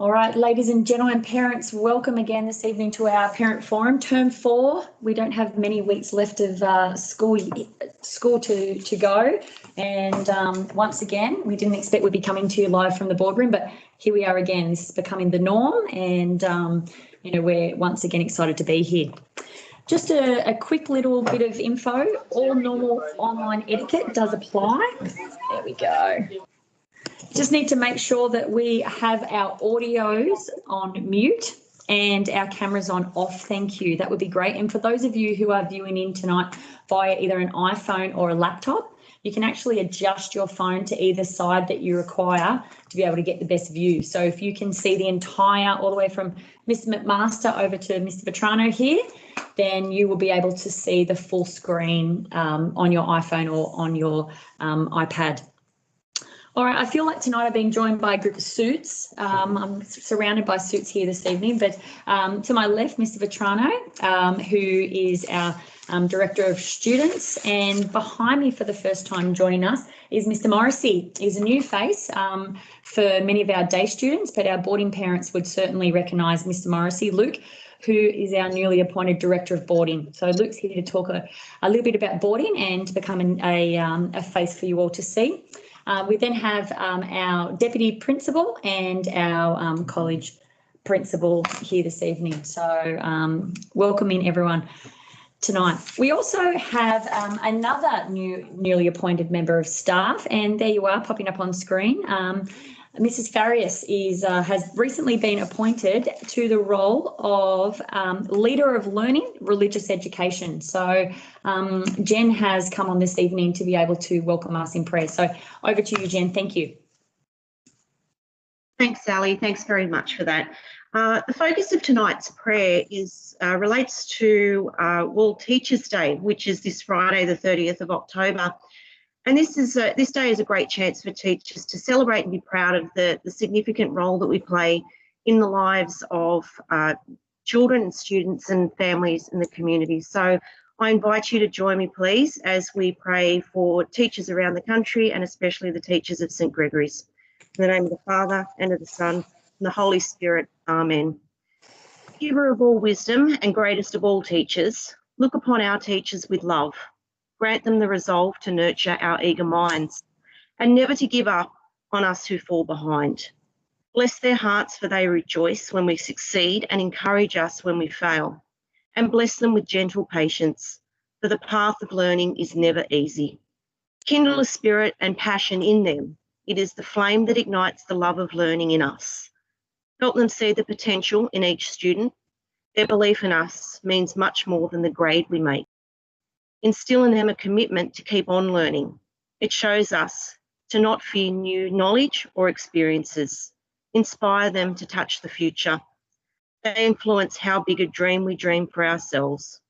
All right, ladies and gentlemen, parents, welcome again this evening to our Parent Forum, Term 4. We don't have many weeks left of school to go. And once again, we didn't expect we'd be coming to you live from the boardroom, but here we are again. This is becoming the norm, and we're once again excited to be here. Just a quick little bit of info. All normal online etiquette does apply. There we go. Just need to make sure that we have our audios on mute and our cameras on off. Thank you. That would be great. And for those of you who are viewing in tonight via either an iPhone or a laptop, you can actually adjust your phone to either side that you require to be able to get the best view. So if you can see the entire, all the way from Mr. McMaster over to Mr. Vetrano here, then you will be able to see the full screen on your iPhone or on your iPad. All right, I feel like tonight I've been joined by a group of suits. I'm surrounded by suits here this evening, but to my left, Mr. Vetrano, who is our Director of Students, and behind me for the first time joining us is Mr. Morrissey. He's a new face for many of our day students, but our boarding parents would certainly recognise Mr. Morrissey. Luke, who is our newly appointed Director of Boarding. So Luke's here to talk a little bit about boarding and to become a face for you all to see. We then have our Deputy Principal and our College Principal here this evening. So welcoming everyone tonight. We also have another newly appointed member of staff, and there you are popping up on screen. Mrs. Farias has recently been appointed to the role of Leader of Learning, Religious Education. So Jen has come on this evening to be able to welcome us in prayer. So over to you, Jen. Thank you. Thanks, Sally. Thanks very much for that. The focus of tonight's prayer relates to World Teachers' Day, which is this Friday, the 30th of October. And this day is a great chance for teachers to celebrate and be proud of the significant role that we play in the lives of children and students and families in the community. So I invite you to join me, please, as we pray for teachers around the country and especially the teachers of St. Gregory's. In the name of the Father, and of the Son, and the Holy Spirit. Amen. Giver of all wisdom and greatest of all teachers, look upon our teachers with love. Grant them the resolve to nurture our eager minds and never to give up on us who fall behind. Bless their hearts, for they rejoice when we succeed, and encourage us when we fail. And bless them with gentle patience, for the path of learning is never easy. Kindle a spirit and passion in them. It is the flame that ignites the love of learning in us. Help them see the potential in each student. Their belief in us means much more than the grade we make. Instill in them a commitment to keep on learning. It shows us to not fear new knowledge or experiences. Inspire them to touch the future. They influence how big a dream we dream for ourselves.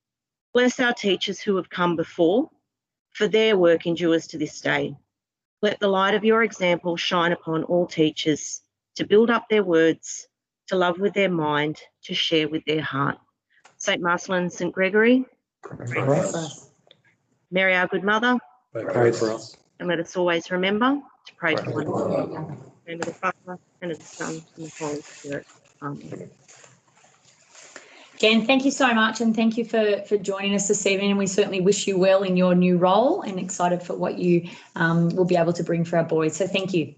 Bless our teachers who have come before, for their work endures to this day. Let the light of your example shine upon all teachers, to build up their words, to love with their mind, to share with their heart. St. Marcelin, St. Gregory, pray for us. Mary, our good mother, pray for us. And let us always remember to pray for one another. In the name of the Father, and of the Son, and the Holy Spirit. Amen. Jen, thank you so much, and thank you for joining us this evening. And we certainly wish you well in your new role and excited for what you will be able to bring for our boys. So thank you.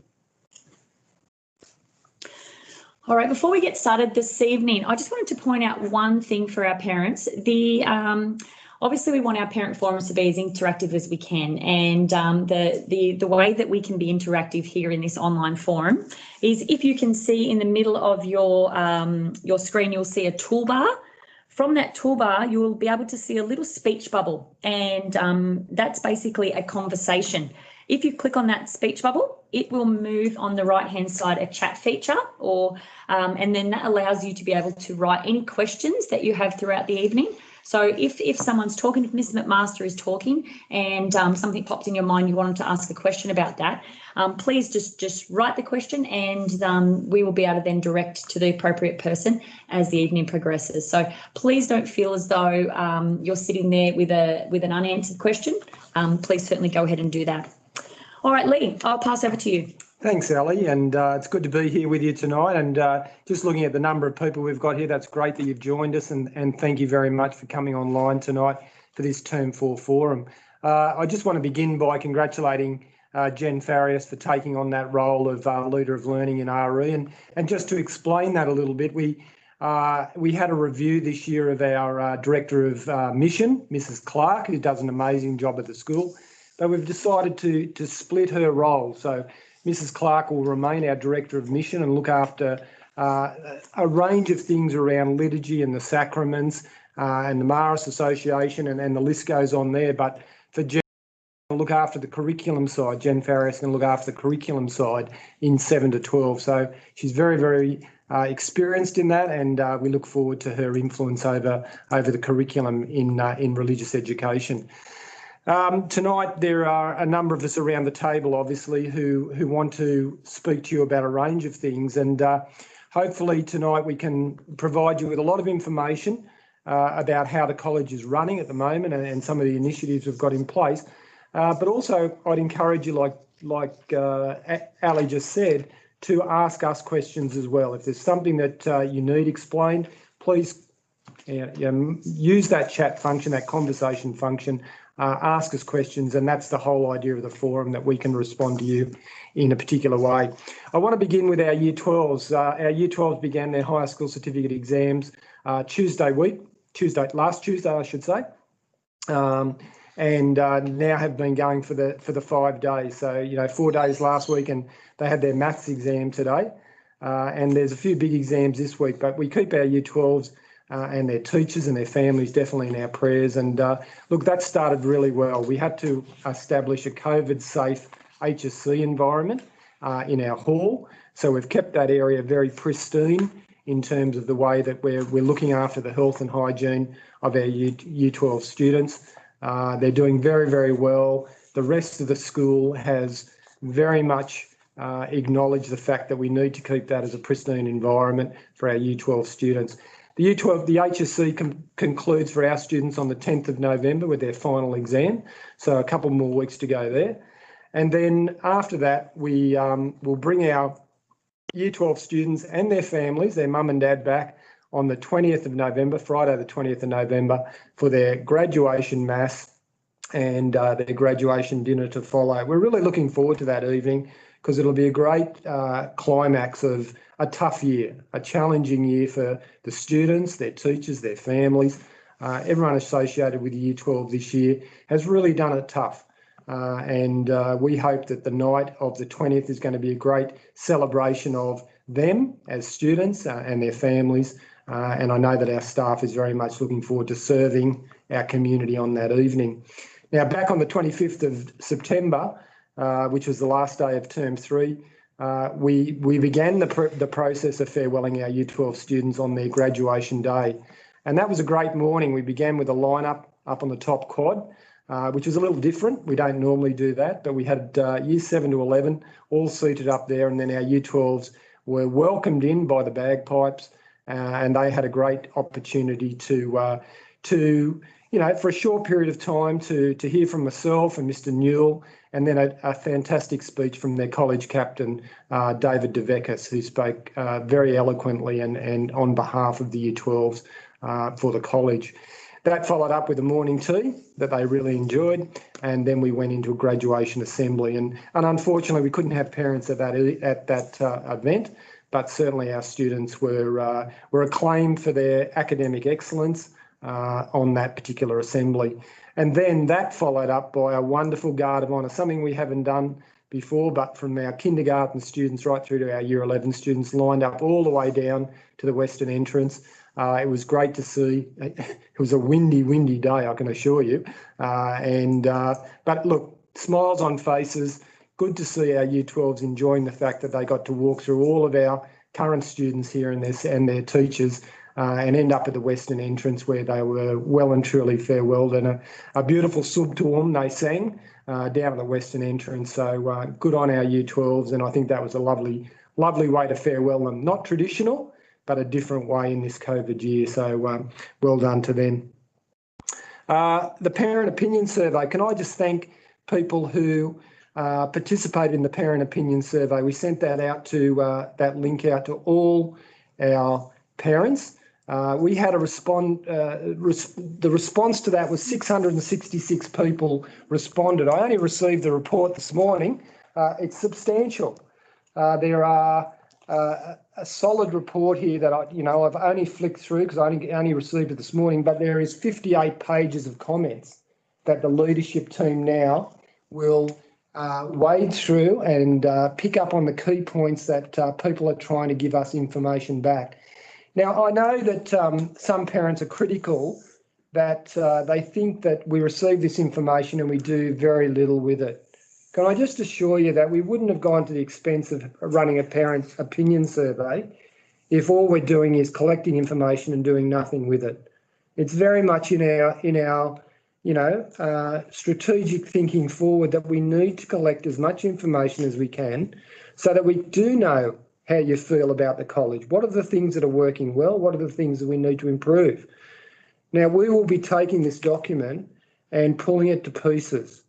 All right, before we get started this evening, I just wanted to point out one thing for our parents. Obviously, we want our parent forums to be as interactive as we can, and the way that we can be interactive here in this online forum is if you can see in the middle of your screen, you'll see a toolbar. From that toolbar, you will be able to see a little speech bubble, and that's basically a conversation. If you click on that speech bubble, it will move on the right-hand side a chat feature, and then that allows you to be able to write any questions that you have throughout the evening. So if someone's talking, if Mr. McMaster is talking and something pops in your mind, you want them to ask a question about that, please just write the question, and we will be able to then direct to the appropriate person as the evening progresses. So please don't feel as though you're sitting there with an unanswered question. Please certainly go ahead and do that. All right, Lee, I'll pass over to you. Thanks, Ali, and it's good to be here with you tonight. And just looking at the number of people we've got here, that's great that you've joined us, and thank you very much for coming online tonight for this Term 4 forum. I just want to begin by congratulating Jen Farias for taking on that role of Leader of Learning in RE. And just to explain that a little bit, we had a review this year of our Director of Mission, Mrs. Clark, who does an amazing job at the school, but we've decided to split her role. So Mrs. Clark will remain our Director of Mission and look after a range of things around liturgy and the sacraments and the Maris Association, and the list goes on there. But for Jen to look after the curriculum side, Jen Farias can look after the curriculum side in 7 to 12. So she's very, very experienced in that, and we look forward to her influence over the curriculum in religious education. Tonight, there are a number of us around the table, obviously, who want to speak to you about a range of things. And hopefully tonight we can provide you with a lot of information about how the college is running at the moment and some of the initiatives we've got in place. But also, I'd encourage you, like Ali just said, to ask us questions as well. If there's something that you need explained, please use that chat function, that conversation function. Ask us questions, and that's the whole idea of the forum, that we can respond to you in a particular way. I want to begin with our Year 12s. Our Year 12s began their higher school certificate exams last Tuesday, I should say, and now have been going for the 5 days. So 4 days last week, and they had their maths exam today, and there's a few big exams this week. But we keep our Year 12s and their teachers and their families definitely in our prayers. And look, that started really well. We had to establish a COVID-safe HSC environment in our hall. So we've kept that area very pristine in terms of the way that we're looking after the health and hygiene of our Year 12 students. They're doing very, very well. The rest of the school has very much acknowledged the fact that we need to keep that as a pristine environment for our Year 12 students. The Year 12, the HSC concludes for our students on the 10th of November with their final exam. So a couple more weeks to go there. And then after that, we will bring our Year 12 students and their families, their mum and dad, back on the 20th of November, Friday the 20th of November, for their graduation mass and their graduation dinner to follow. We're really looking forward to that evening, because it'll be a great climax of a tough year, a challenging year for the students, their teachers, their families. Everyone associated with Year 12 this year has really done it tough. And we hope that the night of the 20th is going to be a great celebration of them as students and their families. And I know that our staff is very much looking forward to serving our community on that evening. Now, back on the 25th of September, which was the last day of Term 3, we began the process of farewelling our Year 12 students on their graduation day. And that was a great morning. We began with a lineup up on the top quad, which was a little different. We don't normally do that, but we had Year 7 to 11 all seated up there, and then our Year 12s were welcomed in by the bagpipes, and they had a great opportunity to for a short period of time to hear from myself and Mr. Newell, and then a fantastic speech from their college captain, David DeVekis, who spoke very eloquently and on behalf of the Year 12s for the college. That followed up with a morning tea that they really enjoyed, and then we went into a graduation assembly. And unfortunately, we couldn't have parents at that event, but certainly our students were acclaimed for their academic excellence on that particular assembly. And then that followed up by a wonderful Guard of Honour, something we haven't done before, but from our kindergarten students right through to our Year 11 students, lined up all the way down to the western entrance. It was great to see. It was a windy day, I can assure you. But look, smiles on faces. Good to see our Year 12s enjoying the fact that they got to walk through all of our current students here and their teachers, and end up at the western entrance, where they were well and truly farewelled, and a beautiful sub tuum they sang down at the western entrance. So good on our Year 12s, and I think that was a lovely way to farewell them. Not traditional, but a different way in this COVID year. So well done to them. The parent opinion survey. Can I just thank people who participated in the parent opinion survey. We sent that out to that link out to all our parents. We had a the response to that was 666 people responded. I only received the report this morning. It's substantial. There are a solid report here that I've only flicked through because I only received it this morning, but there is 58 pages of comments that the leadership team now will wade through and pick up on the key points that people are trying to give us information back. Now, I know that some parents are critical that they think that we receive this information and we do very little with it. Can I just assure you that we wouldn't have gone to the expense of running a parent opinion survey if all we're doing is collecting information and doing nothing with it. It's very much in our strategic thinking forward that we need to collect as much information as we can so that we do know how you feel about the college. What are the things that are working well? What are the things that we need to improve? Now, we will be taking this document and pulling it to pieces.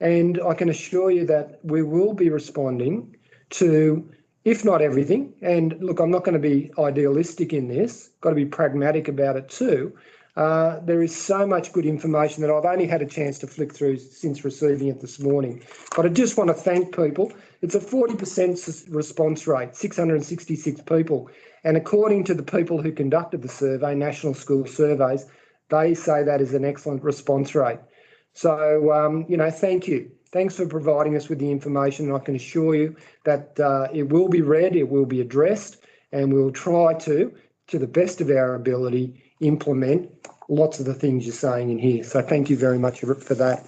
And I can assure you that we will be responding to, if not everything, and look, I'm not going to be idealistic in this, got to be pragmatic about it too. There is so much good information that I've only had a chance to flick through since receiving it this morning. But I just want to thank people. It's a 40% response rate, 666 people. And according to the people who conducted the survey, National School Surveys, they say that is an excellent response rate. So, thank you. Thanks for providing us with the information. And I can assure you that it will be read, it will be addressed, and we'll try to the best of our ability, implement lots of the things you're saying in here. So thank you very much for that.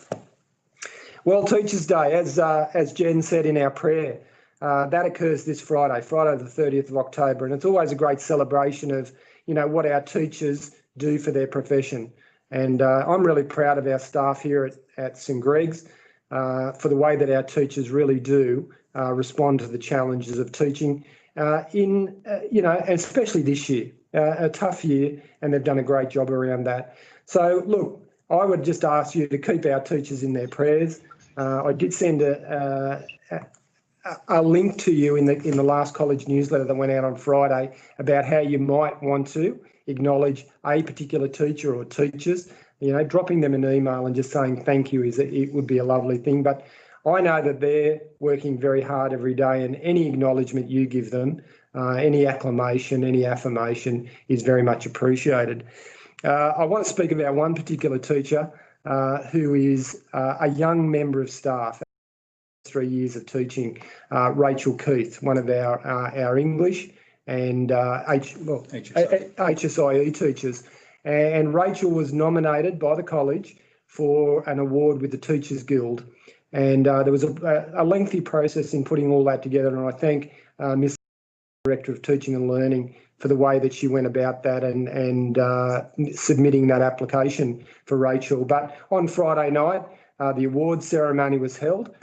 Well, Teachers' Day, as Jen said in our prayer, that occurs this Friday the 30th of October, and it's always a great celebration of, what our teachers do for their profession. And I'm really proud of our staff here at St Greg's for the way that our teachers really do respond to the challenges of teaching especially this year, a tough year, and they've done a great job around that. So, look, I would just ask you to keep our teachers in their prayers. I did send a link to you in the last college newsletter that went out on Friday about how you might want to acknowledge a particular teacher or teachers. Dropping them an email and just saying thank you it would be a lovely thing. But I know that they're working very hard every day, and any acknowledgement you give them, any acclamation, any affirmation is very much appreciated. I want to speak about one particular teacher who is a young member of staff, 3 years of teaching, Rachel Keith, one of our English and HSIE teachers. And Rachel was nominated by the college for an award with the Teachers Guild. And there was a lengthy process in putting all that together. And I thank Ms. Director of Teaching and Learning for the way that she went about that and submitting that application for Rachel. But on Friday night, the awards ceremony was held,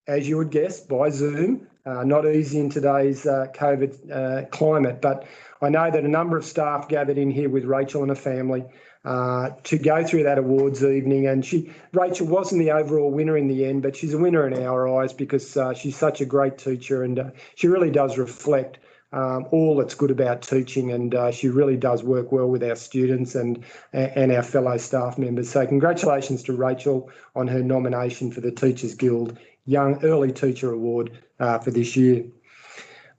as you would guess, by Zoom. Not easy in today's COVID climate, but I know that a number of staff gathered in here with Rachel and her family to go through that awards evening. And Rachel wasn't the overall winner in the end, but she's a winner in our eyes because she's such a great teacher, and she really does reflect all that's good about teaching, and she really does work well with our students and our fellow staff members. So congratulations to Rachel on her nomination for the Teachers Guild Young Early Teacher Award for this year. I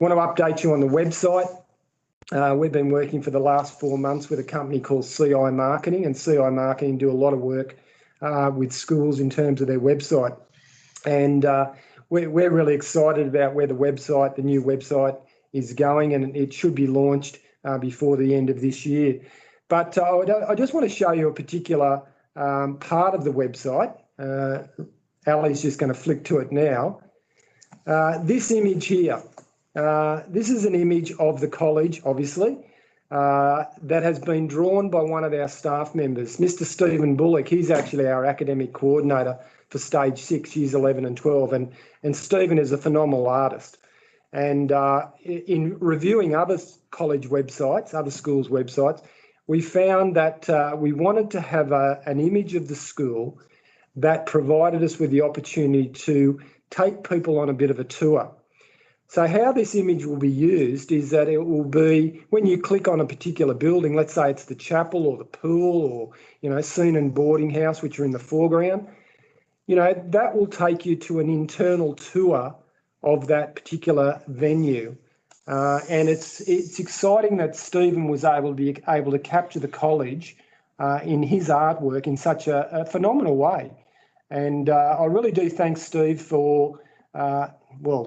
want to update you on the website. We've been working for the last 4 months with a company called CI Marketing, and CI Marketing do a lot of work with schools in terms of their website. And we're really excited about where the new website is going, and it should be launched before the end of this year. But I just want to show you a particular part of the website. Ali's just going to flick to it now. This image here, this is an image of the college, obviously, that has been drawn by one of our staff members, Mr. Stephen Bullock. He's actually our academic coordinator for Stage 6, Years 11 and 12, and Stephen is a phenomenal artist. And in reviewing other college websites, other schools' websites, we found that we wanted to have an image of the school that provided us with the opportunity to take people on a bit of a tour. So how this image will be used is that it will be, when you click on a particular building, let's say it's the chapel or the pool or, Seenan boarding house, which are in the foreground, that will take you to an internal tour of that particular venue. And it's exciting that Stephen was able to capture the college in his artwork in such a phenomenal way. And I really do thank Steve for,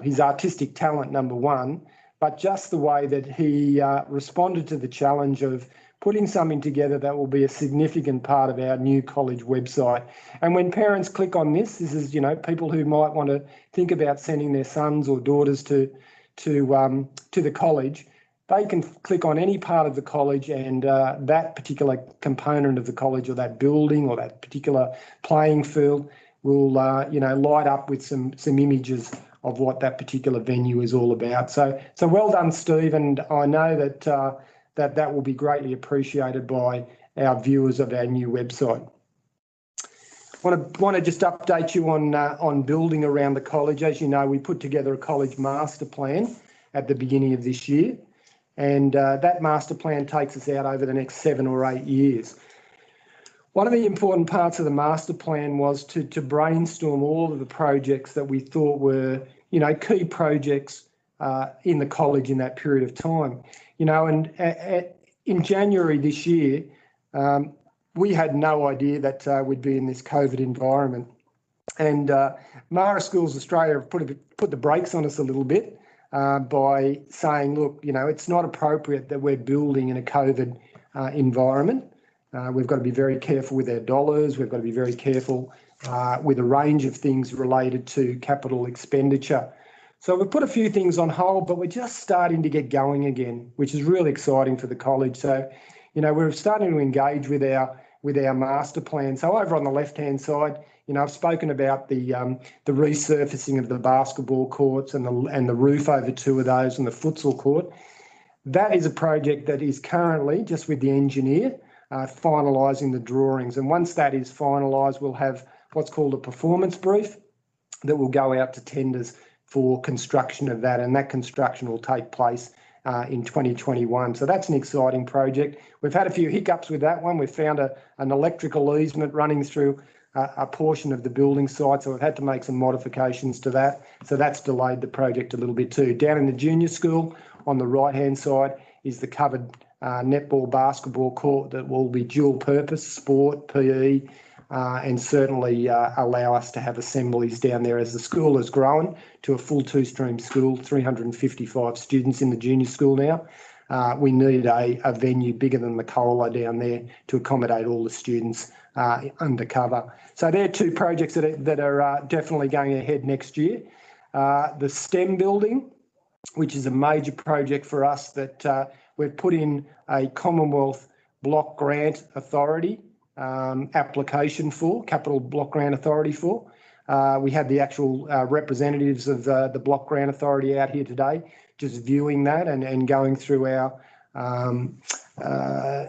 his artistic talent, number one, but just the way that he responded to the challenge of putting something together that will be a significant part of our new college website. And when parents click on this is, people who might want to think about sending their sons or daughters to the college, they can click on any part of the college and that particular component of the college or that building or that particular playing field will, light up with some images of what that particular venue is all about. So well done, Steve, and I know that that will be greatly appreciated by our viewers of our new website. Want to just update you on building around the college. As you know, we put together a college master plan at the beginning of this year, and that master plan takes us out over the next 7 or 8 years. One of the important parts of the master plan was to brainstorm all of the projects that we thought were, key projects in the college in that period of time. And in January this year, we had no idea that we'd be in this COVID environment. And Mara Schools Australia have put the brakes on us a little bit by saying, look, it's not appropriate that we're building in a COVID environment. We've got to be very careful with our dollars. We've got to be very careful with a range of things related to capital expenditure. So we've put a few things on hold, but we're just starting to get going again, which is really exciting for the college. So, we're starting to engage with our master plan. So over on the left-hand side, I've spoken about the resurfacing of the basketball courts and the roof over 2 of those and the futsal court. That is a project that is currently just with the engineer finalising the drawings. And once that is finalised, we'll have what's called a performance brief that will go out to tenders for construction of that, and that construction will take place in 2021. So that's an exciting project. We've had a few hiccups with that one. We've found an electrical easement running through a portion of the building site, so we've had to make some modifications to that. So that's delayed the project a little bit too. Down in the junior school, on the right-hand side, is the covered netball basketball court that will be dual purpose, sport, PE, and certainly allow us to have assemblies down there as the school has grown to a full 2-stream school, 355 students in the junior school now. We need a venue bigger than the Cola down there to accommodate all the students undercover. So they're 2 projects that are definitely going ahead next year. The STEM building, which is a major project for us that we've put in a Commonwealth Block Grant Authority application for, Capital Block Grant Authority for. We had the actual representatives of the Block Grant Authority out here today, just viewing that and going through our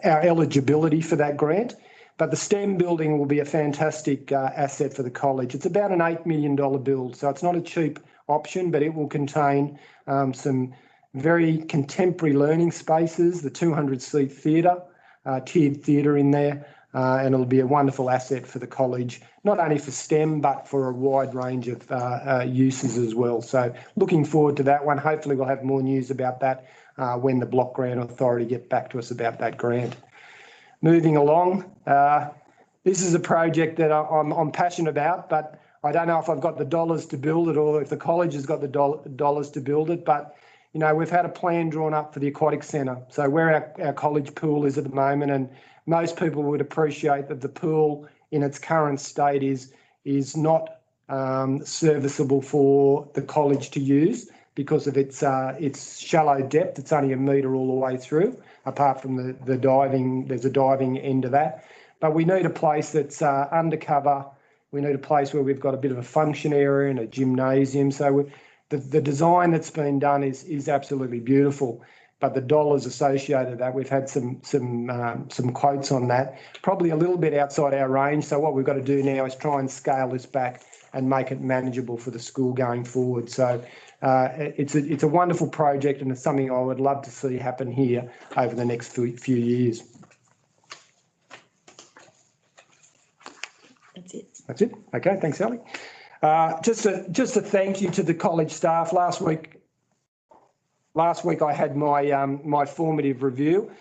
eligibility for that grant. But the STEM building will be a fantastic asset for the college. It's about an $8 million build, so it's not a cheap option, but it will contain some very contemporary learning spaces, the 200-seat theatre, tiered theatre in there, and it'll be a wonderful asset for the college, not only for STEM, but for a wide range of uses as well. So looking forward to that one. Hopefully we'll have more news about that when the Block Grant Authority get back to us about that grant. Moving along, this is a project that I'm passionate about, but I don't know if I've got the dollars to build it or if the college has got the dollars to build it, but we've had a plan drawn up for the aquatic centre. So where our college pool is at the moment, and most people would appreciate that the pool in its current state is not serviceable for the college to use because of its shallow depth. It's only 1 metre all the way through, apart from the diving. There's a diving end of that. But we need a place that's undercover. We need a place where we've got a bit of a function area and a gymnasium. So the design that's been done is absolutely beautiful. But the dollars associated with that, we've had some quotes on that, probably a little bit outside our range. So what we've got to do now is try and scale this back and make it manageable for the school going forward. So it's a wonderful project, and it's something I would love to see happen here over the next few years. That's it. That's it. Okay, thanks, Sally. Just a thank you to the college staff. Last week I had my formative review.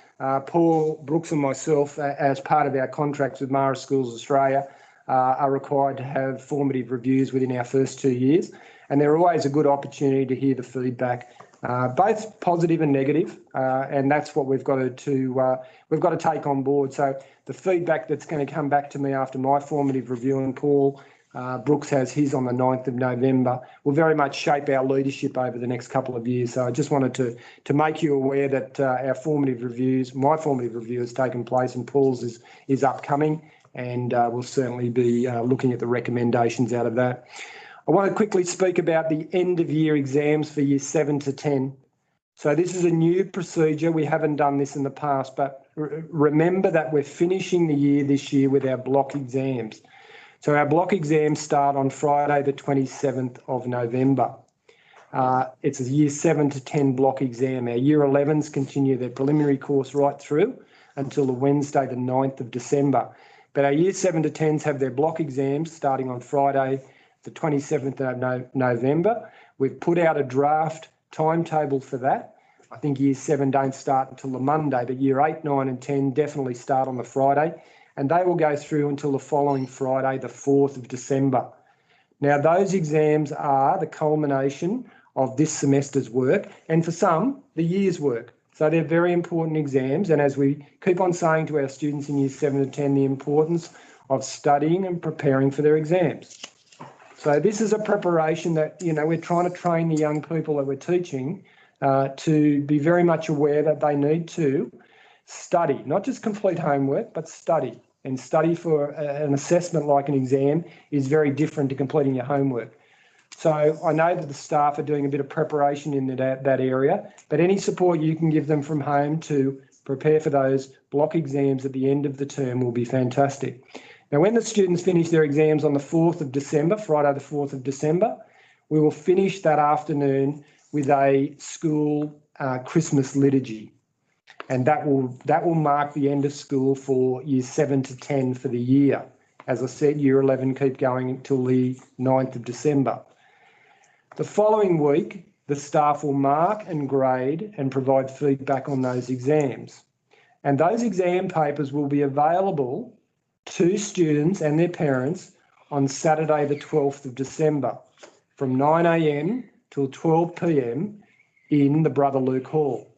Paul Brooks and myself, as part of our contracts with Mara Schools Australia, are required to have formative reviews within our first 2 years, and they're always a good opportunity to hear the feedback, both positive and negative, and that's what we've got to take on board. So the feedback that's going to come back to me after my formative review, and Paul Brooks has his on the 9th of November, will very much shape our leadership over the next couple of years. So I just wanted to make you aware that our formative reviews, my formative review has taken place, and Paul's is upcoming, and we'll certainly be looking at the recommendations out of that. I want to quickly speak about the end of year exams for year 7 to 10. So this is a new procedure. We haven't done this in the past, but remember that we're finishing the year this year with our block exams. So our block exams start on Friday, the 27th of November. It's a year 7 to 10 block exam. Our year 11s continue their preliminary course right through until the Wednesday, the 9th of December. But our year 7 to 10s have their block exams starting on Friday, the 27th of November. We've put out a draft timetable for that. I think year 7 don't start until the Monday, but year 8, 9 and 10 definitely start on the Friday, and they will go through until the following Friday, the 4th of December. Now, those exams are the culmination of this semester's work, and for some, the year's work. So they're very important exams, and as we keep on saying to our students in year 7 to 10, the importance of studying and preparing for their exams. So this is a preparation that, we're trying to train the young people that we're teaching to be very much aware that they need to study, not just complete homework, but study. And study for an assessment like an exam is very different to completing your homework. So I know that the staff are doing a bit of preparation in that area, but any support you can give them from home to prepare for those block exams at the end of the term will be fantastic. Now, when the students finish their exams on the 4th of December, Friday the 4th of December, we will finish that afternoon with a school Christmas liturgy. And that will mark the end of school for years 7 to 10 for the year. As I said, year 11 keep going until the 9th of December. The following week, the staff will mark and grade and provide feedback on those exams. And those exam papers will be available to students and their parents on Saturday the 12th of December from 9 a.m. till 12 p.m. in the Brother Luke Hall.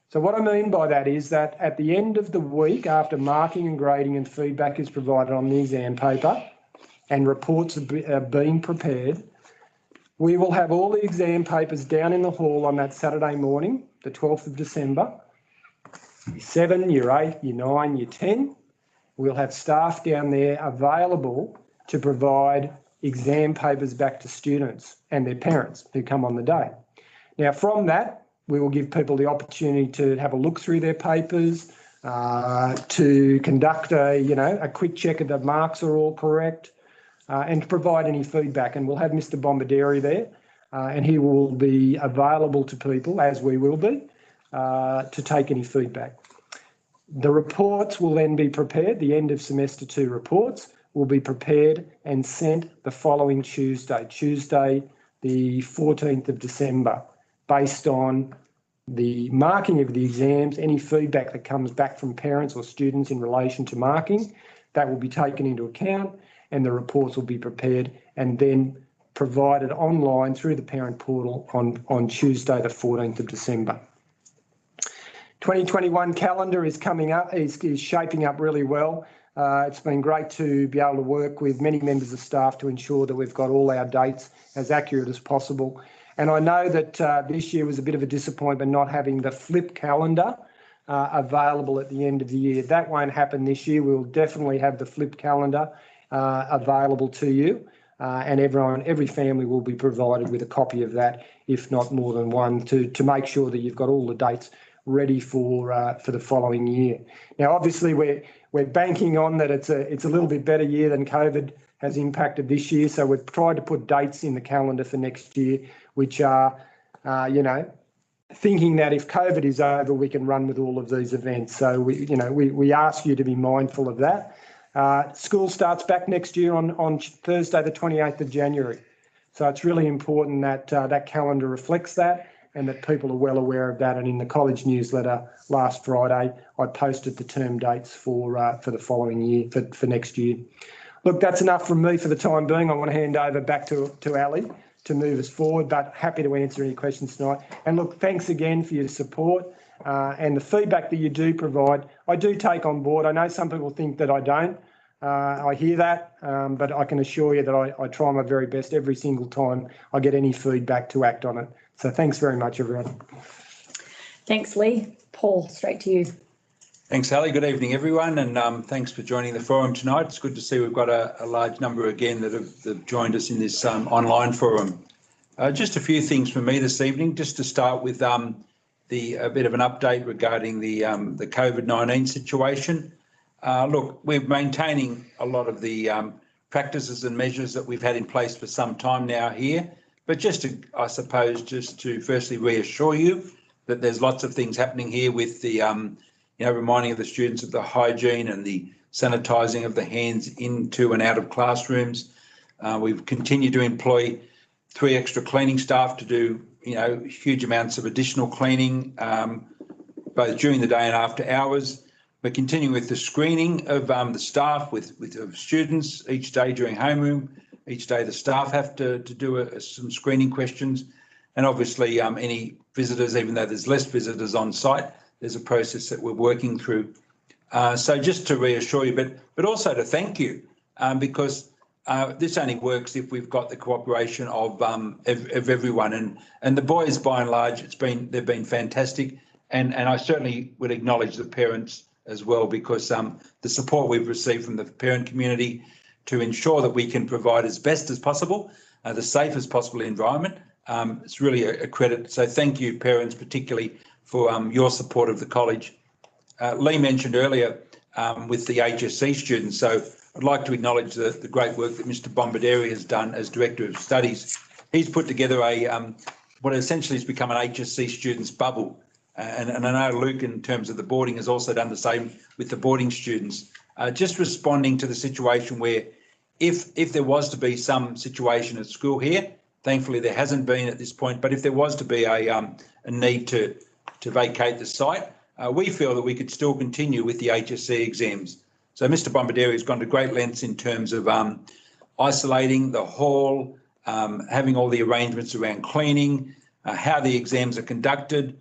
So what I mean by that is that at the end of the week, after marking and grading and feedback is provided on the exam paper and reports are being prepared, we will have all the exam papers down in the hall on that Saturday morning, the 12th of December. Year 7, Year 8, Year 9, Year 10. We'll have staff down there available to provide exam papers back to students and their parents who come on the day. Now, from that, we will give people the opportunity to have a look through their papers, to conduct a quick check of the marks are all correct, and to provide any feedback. And we'll have Mr. Bombardieri there, and he will be available to people, as we will be, to take any feedback. The reports will then be prepared. The end of semester 2 reports will be prepared and sent the following Tuesday, the 14th of December, based on the marking of the exams, any feedback that comes back from parents or students in relation to marking, that will be taken into account, and the reports will be prepared and then provided online through the parent portal on Tuesday, the 14th of December. 2021 calendar is coming up, is shaping up really well. It's been great to be able to work with many members of staff to ensure that we've got all our dates as accurate as possible. And I know that this year was a bit of a disappointment not having the flip calendar available at the end of the year. That won't happen this year. We'll definitely have the flip calendar available to you, and every family will be provided with a copy of that, if not more than one, to make sure that you've got all the dates ready for the following year. Now, obviously, we're banking on that it's a little bit better year than COVID has impacted this year. So we've tried to put dates in the calendar for next year, which are, thinking that if COVID is over, we can run with all of these events. So we ask you to be mindful of that. School starts back next year on Thursday, the 28th of January. So it's really important that that calendar reflects that and that people are well aware of that. And in the college newsletter last Friday, I posted the term dates for the following year, for next year. Look, that's enough from me for the time being. I want to hand over back to Ali to move us forward, but happy to answer any questions tonight. And look, thanks again for your support and the feedback that you do provide. I do take on board. I know some people think that I don't. I hear that, but I can assure you that I try my very best every single time I get any feedback to act on it. So thanks very much, everyone. Thanks, Lee. Paul, straight to you. Thanks, Ali. Good evening, everyone, and thanks for joining the forum tonight. It's good to see we've got a large number again that have joined us in this online forum. Just a few things from me this evening, just to start with a bit of an update regarding the COVID-19 situation. Look, we're maintaining a lot of the practices and measures that we've had in place for some time now here, but just to firstly reassure you that there's lots of things happening here with the reminding of the students of the hygiene and the sanitising of the hands into and out of classrooms. We've continued to employ 3 extra cleaning staff to do, huge amounts of additional cleaning, both during the day and after hours. We're continuing with the screening of the staff with students each day during homeroom. Each day the staff have to do some screening questions. And obviously any visitors, even though there's less visitors on site, there's a process that we're working through. So just to reassure you, but also to thank you, because this only works if we've got the cooperation of everyone. And the boys, by and large, they've been fantastic. And I certainly would acknowledge the parents as well, because the support we've received from the parent community to ensure that we can provide as best as possible, the safest possible environment, it's really a credit. So thank you, parents, particularly for your support of the college. Lee mentioned earlier with the HSC students, so I'd like to acknowledge the great work that Mr. Bombardieri has done as Director of Studies. He's put together what essentially has become an HSC students bubble. And I know Luke, in terms of the boarding, has also done the same with the boarding students, just responding to the situation where if there was to be some situation at school here, thankfully there hasn't been at this point, but if there was to be a need to vacate the site, we feel that we could still continue with the HSC exams. So Mr. Bombardieri has gone to great lengths in terms of isolating the hall, having all the arrangements around cleaning, how the exams are conducted,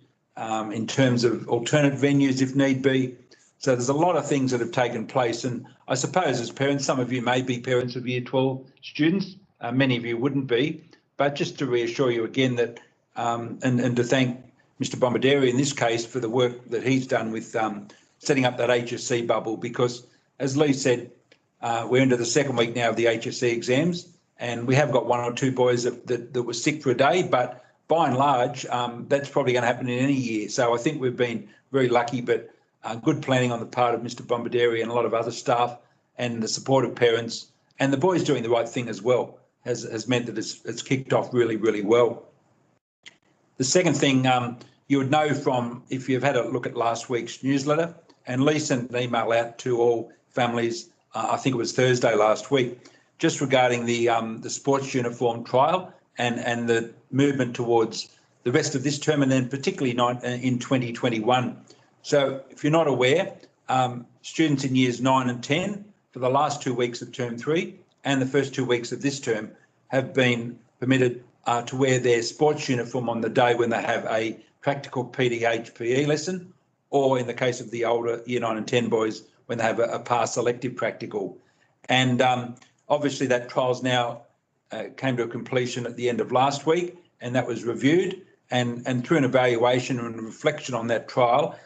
in terms of alternate venues if need be. So there's a lot of things that have taken place. And I suppose as parents, some of you may be parents of Year 12 students, many of you wouldn't be, but just to reassure you again that, and to thank Mr. Bombardieri in this case for the work that he's done with setting up that HSC bubble, because as Lee said, we're into the second week now of the HSC exams, and we have got 1 or 2 boys that were sick for a day, but by and large, that's probably going to happen in any year. So I think we've been very lucky, but good planning on the part of Mr. Bombardieri and a lot of other staff, and the support of parents, and the boys doing the right thing as well has meant that it's kicked off really, really well. The second thing you would know from, if you've had a look at last week's newsletter, and Lee sent an email out to all families, I think it was Thursday last week, just regarding the sports uniform trial and the movement towards the rest of this term, and then particularly in 2021. So if you're not aware, students in years 9 and 10 for the last 2 weeks of term 3 and the first 2 weeks of this term have been permitted to wear their sports uniform on the day when they have a practical PE lesson, or in the case of the older year 9 and 10 boys, when they have a past elective practical. And obviously that trial's now came to a completion at the end of last week, and that was reviewed, and through an evaluation and reflection on that trial,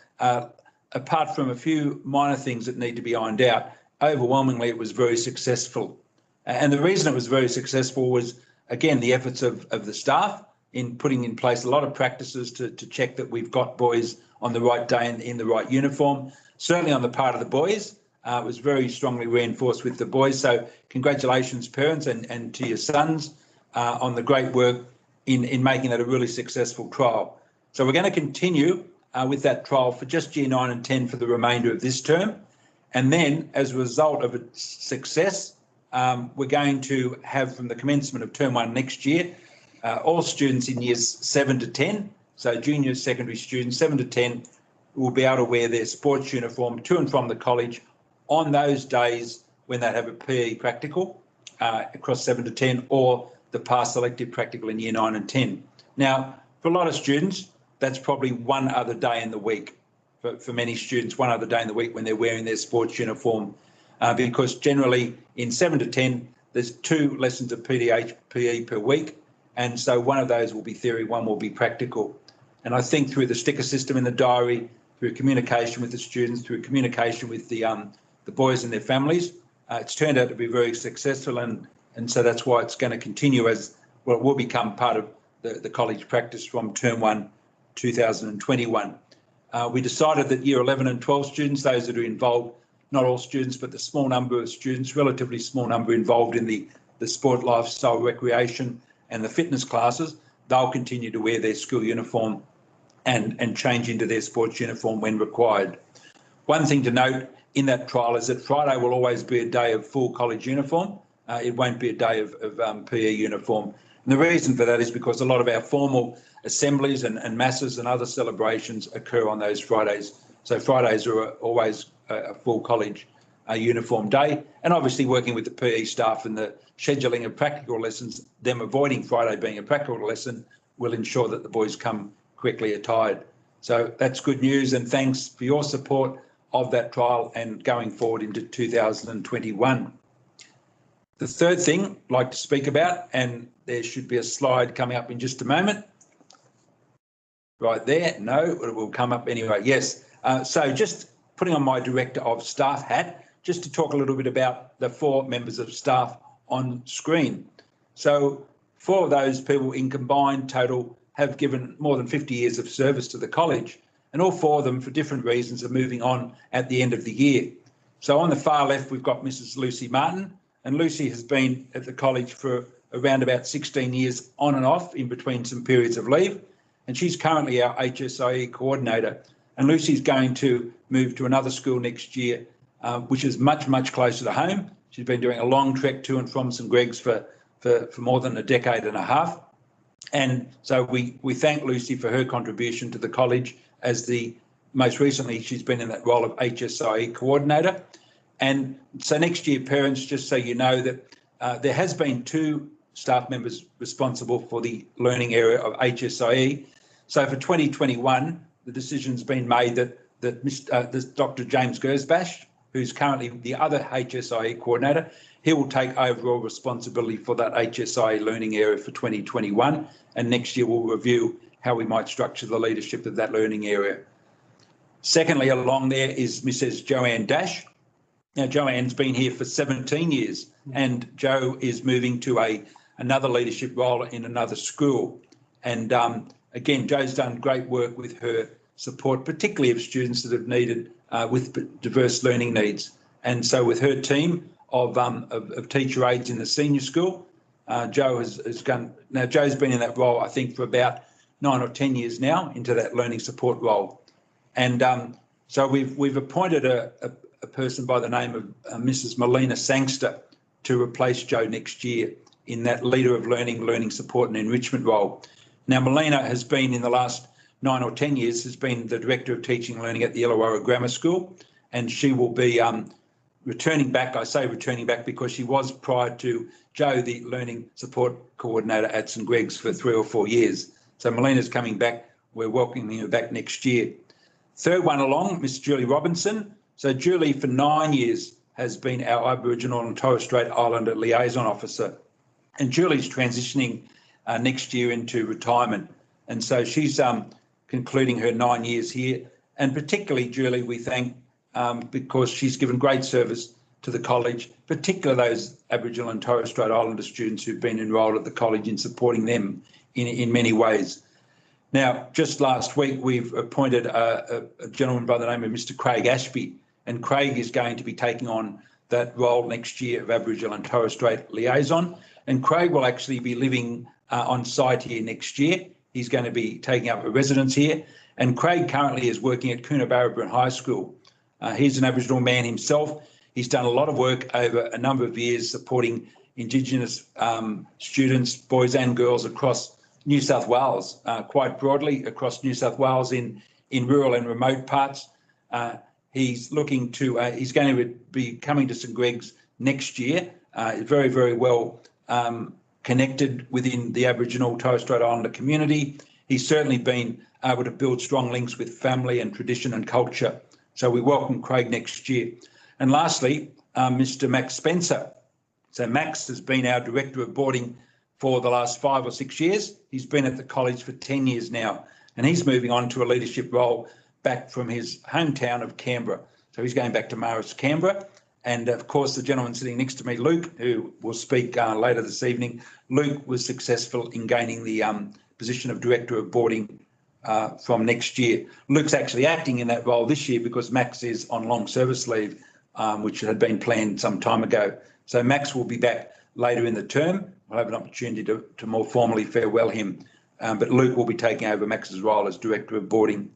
apart from a few minor things that need to be ironed out, overwhelmingly it was very successful. And the reason it was very successful was, again, the efforts of the staff in putting in place a lot of practices to check that we've got boys on the right day and in the right uniform. Certainly on the part of the boys, it was very strongly reinforced with the boys. So congratulations, parents, and to your sons on the great work in making that a really successful trial. So we're going to continue with that trial for just Year 9 and 10 for the remainder of this term. And then, as a result of its success, we're going to have, from the commencement of Term 1 next year, all students in Years 7 to 10, so junior secondary students, 7 to 10, will be able to wear their sports uniform to and from the college on those days when they have a PE practical across 7 to 10, or the past elective practical in Year 9 and 10. Now, for a lot of students, that's probably one other day in the week. For many students, one other day in the week when they're wearing their sports uniform, because generally in 7 to 10, there's 2 lessons of PE per week. And so one of those will be theory, one will be practical. And I think through the sticker system in the diary, through communication with the students, through communication with the boys and their families, it's turned out to be very successful. And so that's why it's going to continue as, well, it will become part of the college practice from Term 1, 2021. We decided that Year 11 and 12 students, those that are involved, not all students, but the small number of students, relatively small number involved in the sport, lifestyle, recreation and the fitness classes, they'll continue to wear their school uniform and change into their sports uniform when required. One thing to note in that trial is that Friday will always be a day of full college uniform. It won't be a day of PE uniform. And the reason for that is because a lot of our formal assemblies and masses and other celebrations occur on those Fridays. So Fridays are always a full college uniform day. And obviously working with the PE staff and the scheduling of practical lessons, them avoiding Friday being a practical lesson will ensure that the boys come quickly attired. So that's good news, and thanks for your support of that trial and going forward into 2021. The third thing I'd like to speak about, and there should be a slide coming up in just a moment. Right there, no, it will come up anyway, yes. So just putting on my Director of Staff hat, just to talk a little bit about the 4 members of staff on screen. So 4 of those people in combined total have given more than 50 years of service to the college, and all 4 of them, for different reasons, are moving on at the end of the year. So on the far left, we've got Mrs. Lucy Martin, and Lucy has been at the college for around about 16 years on and off in between some periods of leave, and she's currently our HSIE coordinator. And Lucy's going to move to another school next year, which is much, much closer to home. She's been doing a long trek to and from St Greg's for more than a decade and a half. And so we thank Lucy for her contribution to the college, as most recently she's been in that role of HSIE coordinator. And so next year, parents, just so you know, that there has been 2 staff members responsible for the learning area of HSIE. So for 2021, the decision's been made that Dr. James Gersbach, who's currently the other HSIE coordinator, he will take overall responsibility for that HSIE learning area for 2021. And next year we'll review how we might structure the leadership of that learning area. Secondly, along there is Mrs. Joanne Dash. Now, Joanne's been here for 17 years, and Jo is moving to another leadership role in another school. And again, Jo's done great work with her support, particularly of students that have needed with diverse learning needs. And so with her team of teacher aides in the senior school, Jo has gone. Now, Jo's been in that role, I think, for about 9 or 10 years now, into that learning support role. And so we've appointed a person by the name of Mrs. Melina Sangster to replace Jo next year in that leader of learning support and enrichment role. Now, Melina has been, in the last 9 or 10 years, has been the Director of Teaching and Learning at the Illawarra Grammar School, and she will be returning back. I say returning back because she was, prior to Jo, the Learning Support Coordinator at St Greg's for 3 or 4 years. So Melina's coming back. We're welcoming her back next year. Third one along, Miss Julie Robinson. So Julie, for 9 years, has been our Aboriginal and Torres Strait Islander Liaison Officer. And Julie's transitioning next year into retirement. And so she's concluding her 9 years here. And particularly, Julie, we thank because she's given great service to the college, particularly those Aboriginal and Torres Strait Islander students who've been enrolled at the college, in supporting them in many ways. Now, just last week, we've appointed a gentleman by the name of Mr. Craig Ashby, and Craig is going to be taking on that role next year of Aboriginal and Torres Strait liaison. And Craig will actually be living on site here next year. He's going to be taking up a residence here. And Craig currently is working at Coonabarabran High School. He's an Aboriginal man himself. He's done a lot of work over a number of years supporting Indigenous students, boys and girls across New South Wales, quite broadly across New South Wales in rural and remote parts. He's going to be coming to St Greg's next year. Very, very well connected within the Aboriginal Torres Strait Islander community. He's certainly been able to build strong links with family and tradition and culture. So we welcome Craig next year. And lastly, Mr. Max Spencer. So Max has been our Director of Boarding for the last 5 or 6 years. He's been at the college for 10 years now, and he's moving on to a leadership role back from his hometown of Canberra. So he's going back to Marist, Canberra. And of course, the gentleman sitting next to me, Luke, who will speak later this evening, Luke was successful in gaining the position of Director of Boarding from next year. Luke's actually acting in that role this year because Max is on long service leave, which had been planned some time ago. So Max will be back later in the term. We'll have an opportunity to more formally farewell him. But Luke will be taking over Max's role as Director of Boarding.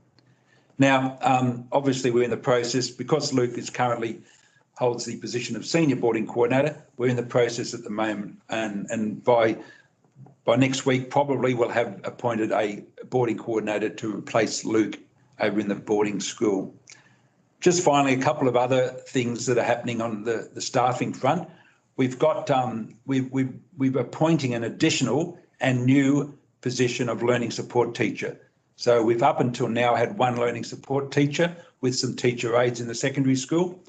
Now, obviously, we're in the process, because Luke is currently holds the position of Senior Boarding Coordinator, we're in the process at the moment. And by next week, probably we'll have appointed a boarding coordinator to replace Luke over in the boarding school. Just finally, a couple of other things that are happening on the staffing front. We've got we're appointing an additional and new position of learning support teacher. So we've up until now had one learning support teacher with some teacher aides in the secondary school,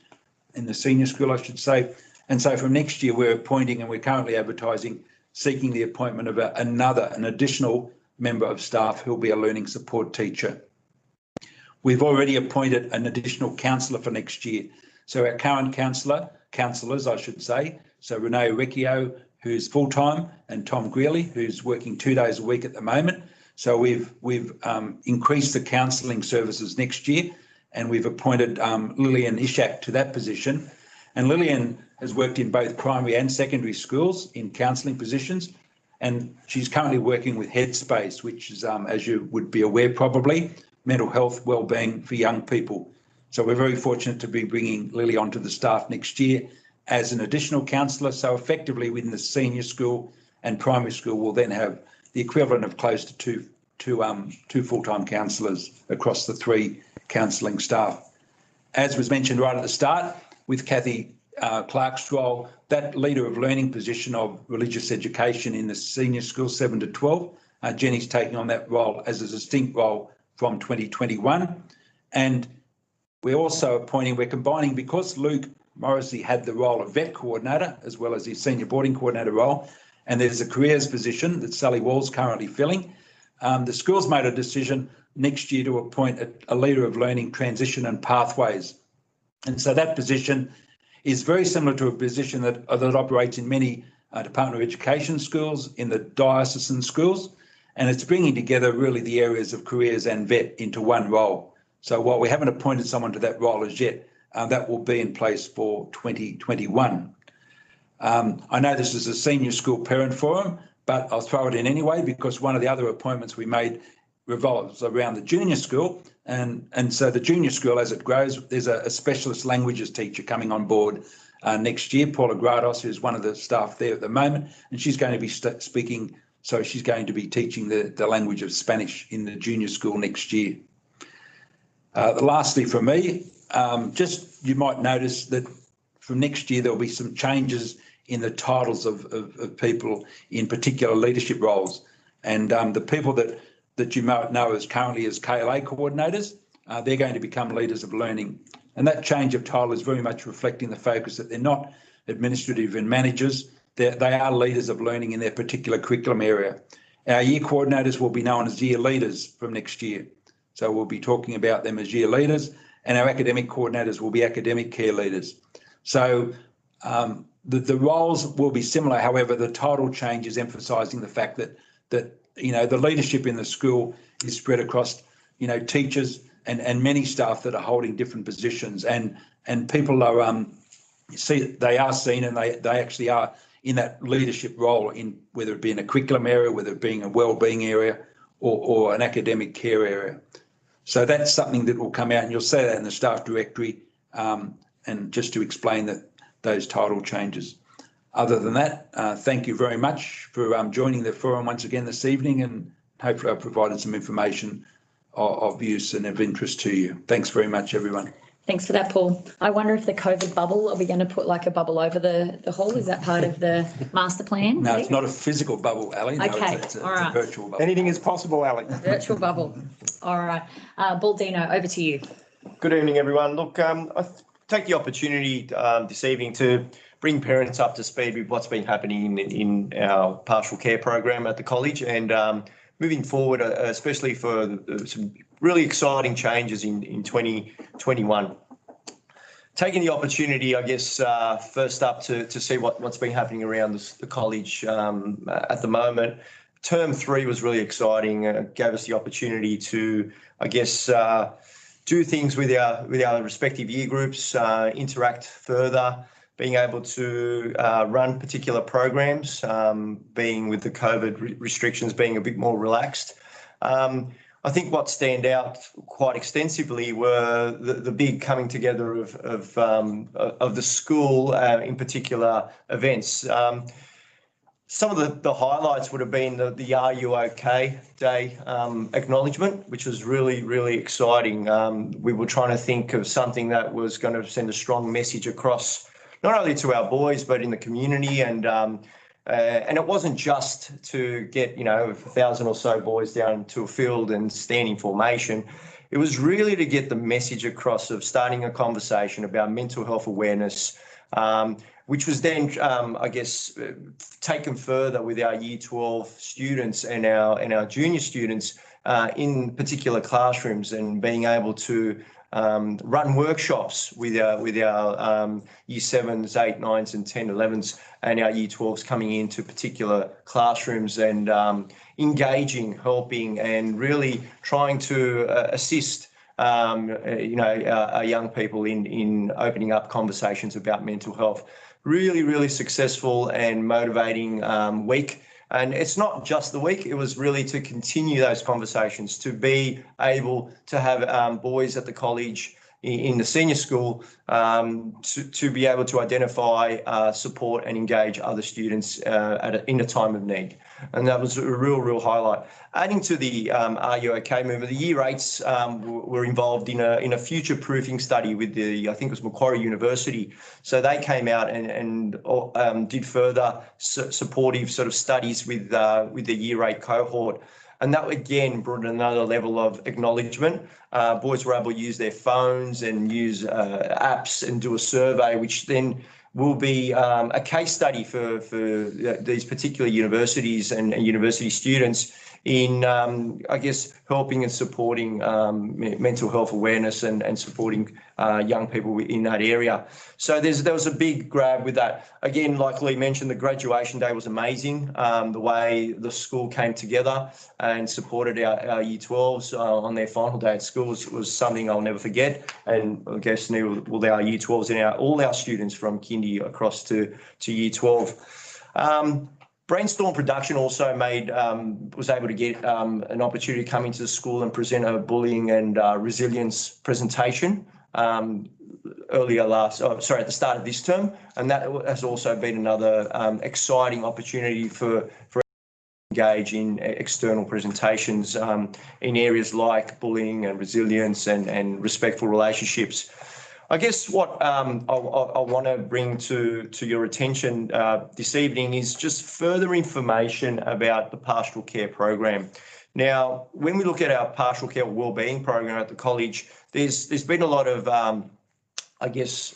in the senior school, I should say. And so from next year, we're appointing, and we're currently advertising, seeking the appointment of an additional member of staff who'll be a learning support teacher. We've already appointed an additional counsellor for next year. So our current counsellors, I should say, so Renee Recchio, who's full-time, and Tom Greeley, who's working 2 days a week at the moment. So we've increased the counselling services next year, and we've appointed Lillian Ishak to that position. And Lillian has worked in both primary and secondary schools in counselling positions, and she's currently working with Headspace, which is, as you would be aware probably, mental health wellbeing for young people. So we're very fortunate to be bringing Lily onto the staff next year as an additional counsellor. So effectively within the senior school and primary school, we'll then have the equivalent of close to two full-time counsellors across the 3 counselling staff. As was mentioned right at the start, with Kathy Clark's role, that leader of learning position of religious education in the senior school 7 to 12, Jenny's taking on that role as a distinct role from 2021. And we're combining, because Luke Morrissey had the role of vet coordinator as well as his senior boarding coordinator role, and there's a careers position that Sally Wall's currently filling. The school's made a decision next year to appoint a leader of learning transition and pathways. And so that position is very similar to a position that operates in many Department of Education schools, in the diocesan schools, and it's bringing together really the areas of careers and vet into one role. So while we haven't appointed someone to that role as yet, that will be in place for 2021. I know this is a senior school parent forum, but I'll throw it in anyway, because one of the other appointments we made revolves around the junior school. And so the junior school, as it grows, there's a specialist languages teacher coming on board next year, Paula Grados, who's one of the staff there at the moment, and she's going to be speaking, so she's going to be teaching the language of Spanish in the junior school next year. Lastly from me, just you might notice that from next year there'll be some changes in the titles of people in particular leadership roles. And the people that you might know as currently as KLA coordinators, they're going to become leaders of learning. And that change of title is very much reflecting the focus that they're not administrative and managers, they are leaders of learning in their particular curriculum area. Our year coordinators will be known as year leaders from next year. So we'll be talking about them as year leaders, and our academic coordinators will be academic care leaders. So the roles will be similar. However, the title change is emphasising the fact that the leadership in the school is spread across, teachers and many staff that are holding different positions, and people are they are seen, and they actually are in that leadership role, in whether it be in a curriculum area, whether it being a wellbeing area, or an academic care area. So that's something that will come out, and you'll see that in the staff directory, and just to explain those title changes. Other than that, thank you very much for joining the forum once again this evening, and hopefully I've provided some information of use and of interest to you. Thanks very much, everyone. Thanks for that, Paul. I wonder if the COVID bubble, are we going to put like a bubble over the hall? Is that part of the master plan? No, it's not a physical bubble, Ali. No, Okay, it's all right. a virtual bubble. Anything is possible, Ali. Virtual bubble. All right. Baldino, over to you. Good evening, everyone. Look, I take the opportunity this evening to bring parents up to speed with what's been happening in our pastoral care program at the college, and moving forward, especially for some really exciting changes in 2021. Taking the opportunity, I guess, first up to see what's been happening around the college at the moment. Term 3 was really exciting. Gave us the opportunity to, I guess, do things with our respective year groups, interact further, being able to run particular programs, being with the COVID restrictions being a bit more relaxed. I think what stand out quite extensively were the big coming together of the school, in particular events. Some of the highlights would have been the Are You OK Day acknowledgement, which was really, really exciting. We were trying to think of something that was going to send a strong message across, not only to our boys, but in the community. And it wasn't just to get, 1,000 or so boys down to a field and stand in formation. It was really to get the message across of starting a conversation about mental health awareness, which was then, I guess, taken further with our Year 12 students and our junior students in particular classrooms, and being able to run workshops with our Year 7s, 8, 9s and 10, 11s, and our Year 12s coming into particular classrooms and engaging, helping, and really trying to assist our young people in opening up conversations about mental health. Really, really successful and motivating week. And it's not just the week, it was really to continue those conversations, to be able to have boys at the college in the senior school to be able to identify, support and engage other students in a time of need. And that was a real highlight. Adding to the Are You OK movement, the Year 8s were involved in a future proofing study with I think it was Macquarie University. So they came out and did further supportive sort of studies with the Year 8 cohort. And that again brought another level of acknowledgement. Boys were able to use their phones and use apps and do a survey, which then will be a case study for these particular universities and university students in, I guess, helping and supporting mental health awareness and supporting young people in that area. So there was a big grab with that. Again, like Lee mentioned, the graduation day was amazing. The way the school came together and supported our Year 12s on their final day at school was something I'll never forget. And I guess will our Year 12s and all our students from kindy across to Year 12. Brainstorm Production also was able to get an opportunity to come into the school and present a bullying and resilience presentation at the start of this term, and that has also been another exciting opportunity for engage in external presentations in areas like bullying and resilience and respectful relationships. I guess what I want to bring to your attention this evening is just further information about the pastoral care program. Now, when we look at our pastoral care wellbeing program at the college, there's been a lot of I guess,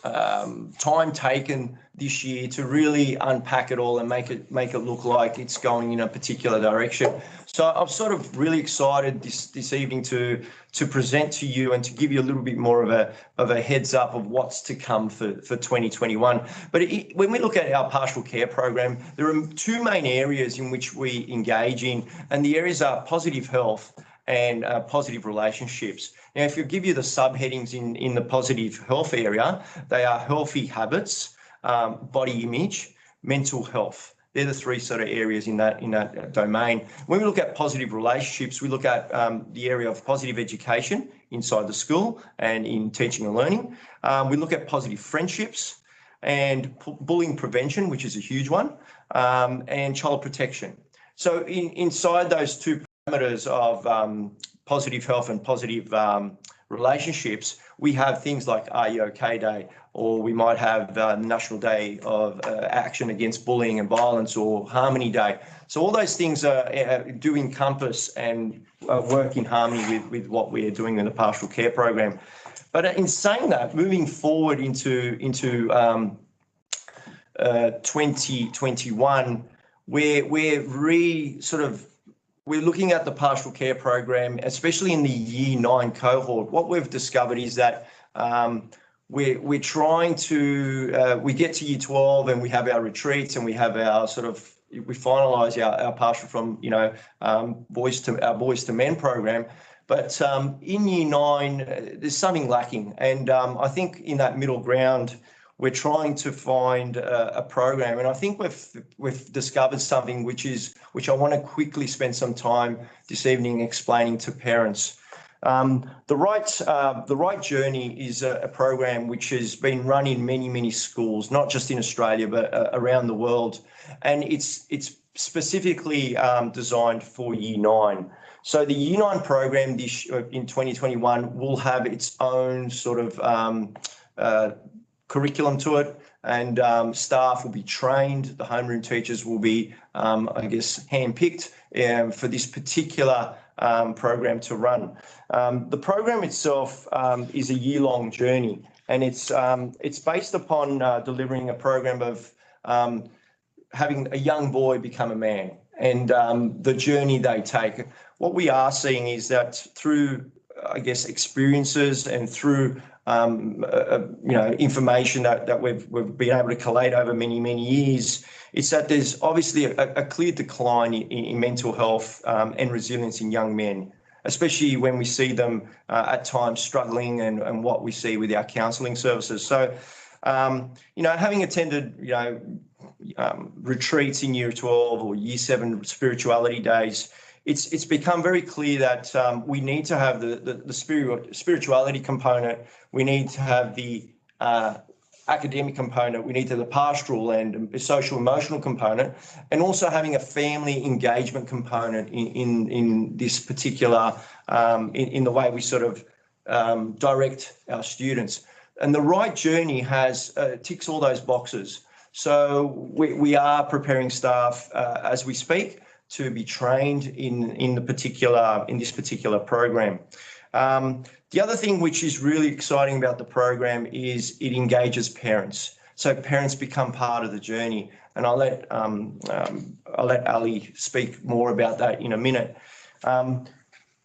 time taken this year to really unpack it all and make it look like it's going in a particular direction. So I'm sort of really excited this evening to present to you and to give you a little bit more of a heads up of what's to come for 2021. But when we look at our pastoral care program, there are two main areas in which we engage in, and the areas are positive health and positive relationships. Now, if you give you the subheadings in the positive health area, they are healthy habits, body image, mental health. They're the three sort of areas in that domain. When we look at positive relationships, we look at the area of positive education inside the school and in teaching and learning. We look at positive friendships and bullying prevention, which is a huge one, and child protection. So inside those two parameters of positive health and positive relationships, we have things like Are You OK Day, or we might have the National Day of Action Against Bullying and Violence, or Harmony Day. So all those things do encompass and work in harmony with what we're doing in the pastoral care program. But in saying that, moving forward into 2021, we're looking at the pastoral care program, especially in the Year 9 cohort. What we've discovered is that we're trying to, we get to Year 12 and we have our retreats and we have our we finalise our pastoral from, boys to men program. But in Year 9, there's something lacking. And I think in that middle ground, we're trying to find a program, and I think we've discovered something which I want to quickly spend some time this evening explaining to parents. The Right Journey is a program which has been run in many schools, not just in Australia but around the world, and it's specifically designed for Year 9. So the Year 9 program in 2021 will have its own sort of curriculum to it, and staff will be trained. The homeroom teachers will be, handpicked for this particular program to run. The program itself is a year-long journey, and it's based upon delivering a program of having a young boy become a man, and the journey they take. What we are seeing is that through, experiences and through information that we've been able to collate over many years, it's that there's obviously a clear decline in mental health and resilience in young men, especially when we see them at times struggling and what we see with our counselling services. So, having attended, retreats in Year 12 or Year 7 spirituality days, it's become very clear that we need to have the spirituality component, we need to have the academic component, we need to have the pastoral and social emotional component, and also having a family engagement component in this particular, in the way we sort of direct our students. And the Right Journey ticks all those boxes. So we are preparing staff as we speak to be trained in this particular program. The other thing which is really exciting about the program is it engages parents. So parents become part of the journey, and I'll let Ali speak more about that in a minute.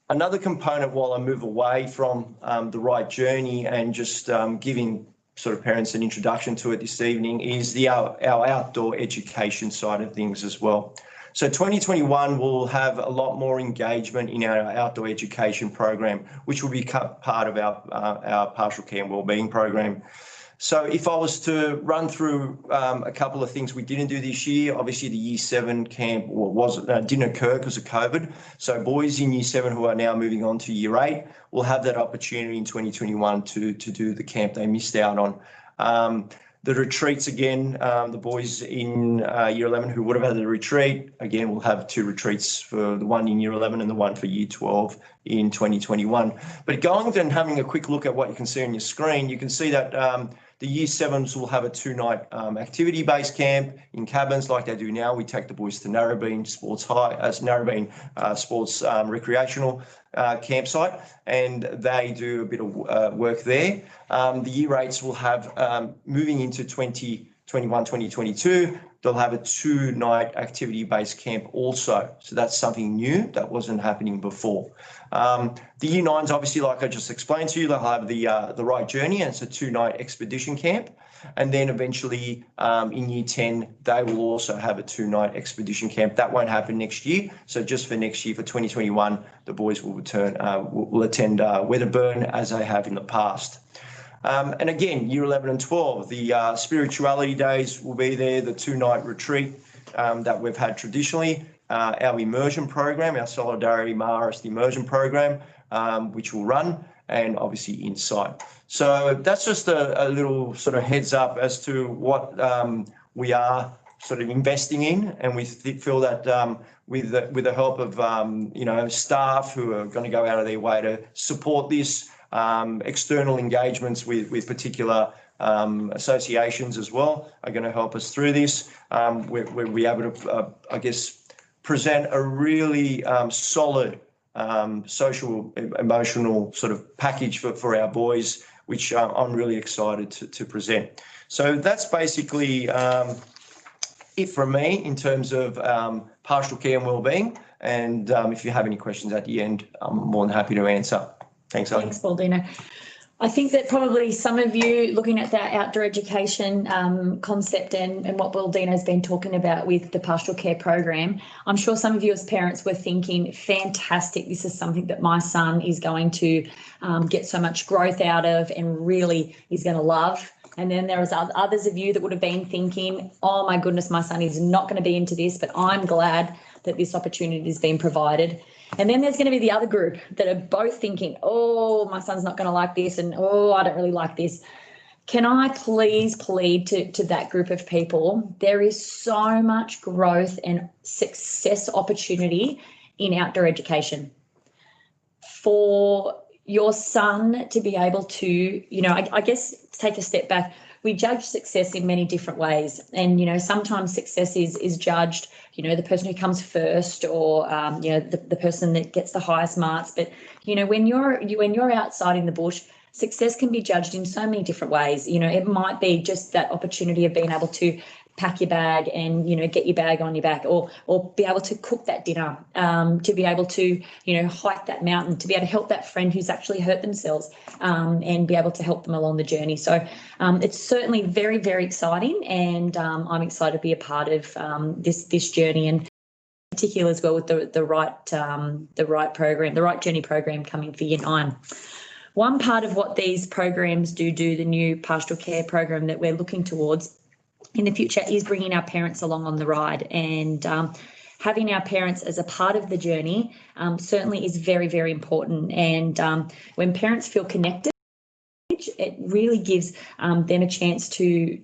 Another component, while I move away from the Right Journey and just giving sort of parents an introduction to it this evening, is our outdoor education side of things as well. So 2021 will have a lot more engagement in our outdoor education program, which will be part of our pastoral care and wellbeing program. So if I was to run through a couple of things we didn't do this year, obviously the Year 7 camp didn't occur because of COVID. So boys in Year 7 who are now moving on to Year 8 will have that opportunity in 2021 to do the camp they missed out on. The retreats again, the boys in Year 11 who would have had the retreat, again, we'll have 2 retreats, for the one in Year 11 and the one for Year 12 in 2021. But going and having a quick look at what you can see on your screen, you can see that The year 7s will have a 2-night activity-based camp in cabins like they do now. We take the boys to Narrabeen Sports Recreational campsite, and they do a bit of work there. The year 8s will have, moving into 2021, 2022, they'll have a 2-night activity-based camp also. So that's something new that wasn't happening before. The year 9s, obviously, like I just explained to you, they'll have the Right Journey, and it's a 2-night expedition camp. And then eventually in year 10, they will also have a 2-night expedition camp. That won't happen next year. So just for next year, for 2021, the boys will will attend Wedderburn as they have in the past. And again, year 11 and 12, the spirituality days will be there, the 2-night retreat that we've had traditionally, our immersion program, our Solidarity Marist immersion program, which will run, and obviously Insight. So that's just a little sort of heads up as to what we are sort of investing in, and we feel that with the help of staff who are going to go out of their way to support this, external engagements with particular associations as well are going to help us through this. We'll be able to, I guess, present a really solid social, emotional sort of package for our boys, which I'm really excited to present. So that's basically it from me in terms of pastoral care and wellbeing. And if you have any questions at the end, I'm more than happy to answer. Thanks, Ellen. Thanks, Baldino. I think that probably some of you looking at that outdoor education concept and what Baldino's been talking about with the pastoral care program, I'm sure some of you as parents were thinking, fantastic, this is something that my son is going to get so much growth out of and really is going to love. And then there was others of you that would have been thinking, oh my goodness, my son is not going to be into this, but I'm glad that this opportunity has been provided. And then there's going to be the other group that are both thinking, oh, my son's not going to like this, and oh, I don't really like this. Can I please plead to that group of people? There is so much growth and success opportunity in outdoor education. For your son to be able to, I guess, take a step back. We judge success in many different ways. And, sometimes success is judged, the person who comes first or, the person that gets the highest marks. But, when you're outside in the bush, success can be judged in so many different ways. It might be just that opportunity of being able to pack your bag and, get your bag on your back, or be able to cook that dinner, to be able to, hike that mountain, to be able to help that friend who's actually hurt themselves, and be able to help them along the journey. So it's certainly very, very exciting, and I'm excited to be a part of this journey, and particularly as well with the right program, the Right Journey program coming for year 9. One part of what these programs do, the new pastoral care program that we're looking towards in the future, is bringing our parents along on the ride, and having our parents as a part of the journey certainly is very, very important. And when parents feel connected, it really gives them a chance to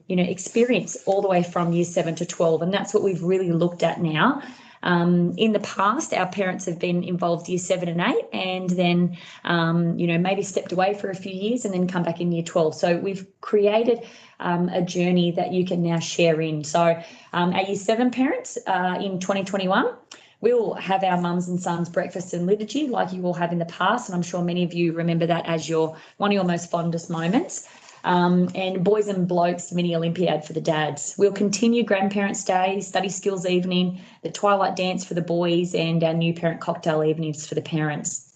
experience all the way from year 7 to 12, and that's what we've really looked at now. In the past, our parents have been involved year 7 and 8, and then, maybe stepped away for a few years and then come back in year 12. So we've created a journey that you can now share in. So our year 7 parents in 2021, we'll have our mums and sons breakfast and liturgy like you will have in the past. And I'm sure many of you remember that as one of your most fondest moments. And boys and blokes mini Olympiad for the dads. We'll continue Grandparents' Day, Study Skills Evening, the Twilight Dance for the boys, and our new parent cocktail evenings for the parents.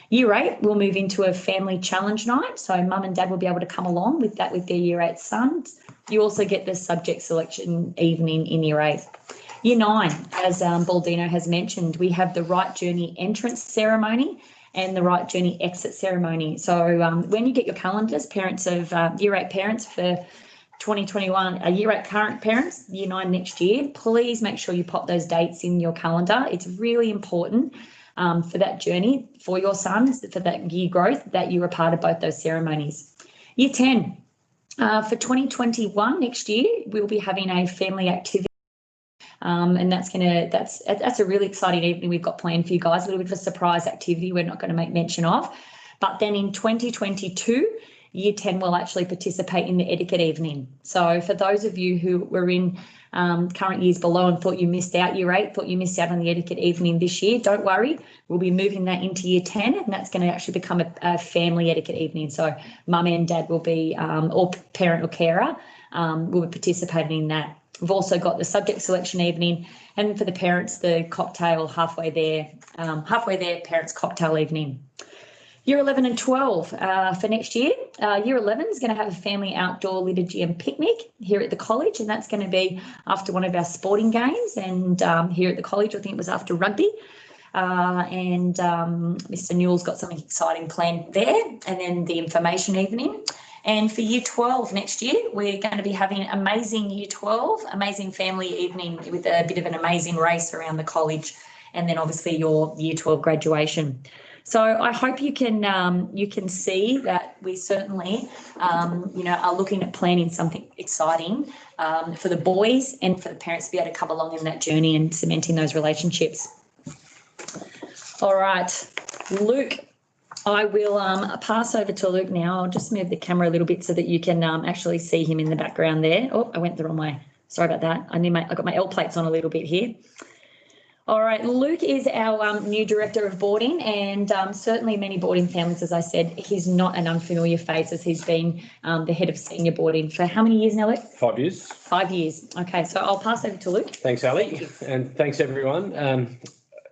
Year 8, we'll move into a family challenge night. So mum and dad will be able to come along with that with their year 8 sons. You also get the subject selection evening in year 8. Year 9, as Baldino has mentioned, we have the Right Journey entrance ceremony and the Right Journey exit ceremony. So when you get your calendars, parents of year 8 parents for 2021, year 8 current parents, year 9 next year, please make sure you pop those dates in your calendar. It's really important for that journey, for your sons, for that year growth, that you're a part of both those ceremonies. Year 10, for 2021 next year, we'll be having a family activity. And that's a really exciting evening we've got planned for you guys, a little bit of a surprise activity we're not going to make mention of. But then in 2022, Year 10 will actually participate in the etiquette evening. So for those of you who were in current years below and thought you missed out, year 8, thought you missed out on the etiquette evening this year, don't worry. We'll be moving that into year 10, and that's going to actually become a family etiquette evening. So mum and dad will be, or parent or carer will be participating in that. We've also got the subject selection evening, and for the parents, the cocktail halfway there parents cocktail evening. Year 11 and 12 for next year. Year 11 is going to have a family outdoor liturgy and picnic here at the college, and that's going to be after one of our sporting games. And here at the college, I think it was after rugby. Mr. Newell's got something exciting planned there, and then the information evening. And for year 12 next year, we're going to be having amazing year 12, amazing family evening with a bit of an amazing race around the college, and then obviously your year 12 graduation. So I hope you can see that we certainly, are looking at planning something exciting for the boys and for the parents to be able to come along in that journey and cementing those relationships. All right, Luke, I will pass over to Luke now. I'll just move the camera a little bit so that you can actually see him in the background there. Oh, I went the wrong way. Sorry about that. I got my L plates on a little bit here. All right, Luke is our new Director of Boarding, and certainly many boarding families, as I said, he's not an unfamiliar face, as he's been the head of senior boarding for how many years now, Luke? 5 years. 5 years. Okay, so I'll pass over to Luke. Thanks, Ali, and thanks everyone.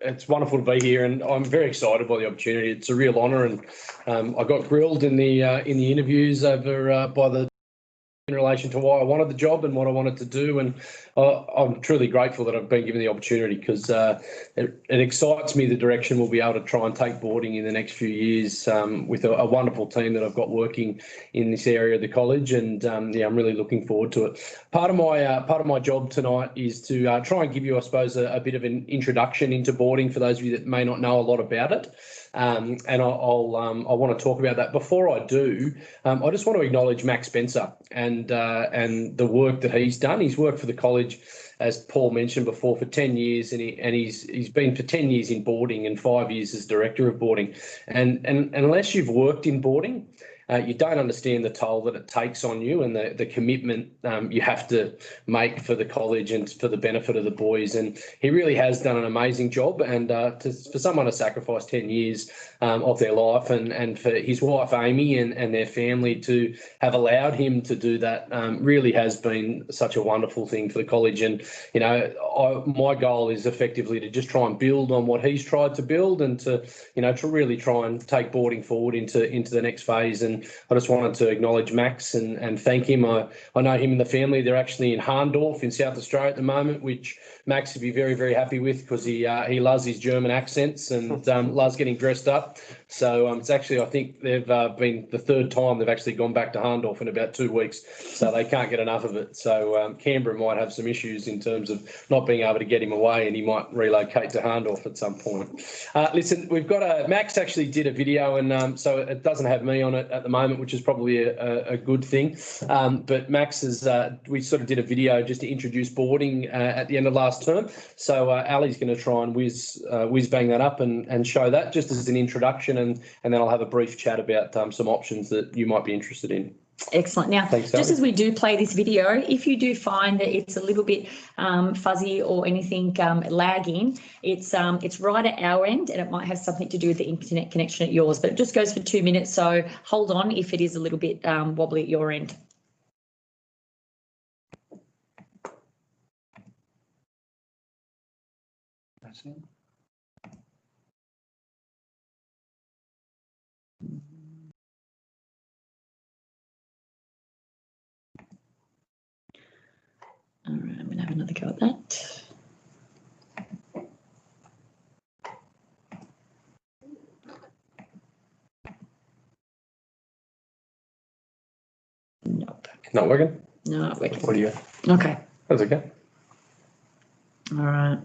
It's wonderful to be here, and I'm very excited by the opportunity. It's a real honour, and I got grilled in the interviews over by the in relation to why I wanted the job and what I wanted to do, and I'm truly grateful that I've been given the opportunity, because it excites me the direction we'll be able to try and take boarding in the next few years with a wonderful team that I've got working in this area of the college, and I'm really looking forward to it. Part of my job tonight is to try and give you, I suppose, a bit of an introduction into boarding for those of you that may not know a lot about it. And I want to talk about that. Before I do, I just want to acknowledge Max Spencer and the work that he's done. He's worked for the college, as Paul mentioned before, for 10 years, and he's been for 10 years in boarding and 5 years as director of boarding. And unless you've worked in boarding, you don't understand the toll that it takes on you, and the commitment you have to make for the college and for the benefit of the boys. And he really has done an amazing job. And for someone to sacrifice 10 years of their life, and for his wife Amy and their family to have allowed him to do that, really has been such a wonderful thing for the college. And my goal is effectively to just try and build on what he's tried to build, and to really try and take boarding forward into the next phase. And I just wanted to acknowledge Max and thank him. I know him and the family. They're actually in Harndorf in South Australia at the moment, which Max would be very, very happy with, because he loves his German accents and loves getting dressed up. So it's actually, I think they've been the third time they've actually gone back to Harndorf in about 2 weeks. So they can't get enough of it. So Canberra might have some issues in terms of not being able to get him away, and he might relocate to Harndorf at some point. Listen, we've got Max actually did a video, and so it doesn't have me on it at the moment, which is probably a good thing. But Max we sort of did a video just to introduce boarding at the end of last term. So Ali's going to try and whiz bang that up and show that just as an introduction, and then I'll have a brief chat about some options that you might be interested in. Excellent. Now, Thanks, just as we do play this video, if you do find that it's a little bit fuzzy or anything lagging, it's right at our end, and it might have something to do with the internet connection at yours, but it just goes for 2 minutes. So hold on if it is a little bit wobbly at your end. That's it. All right, I'm going to have another go at that. Nope. Not working? Not working. What do you got? Okay. That's okay. All right.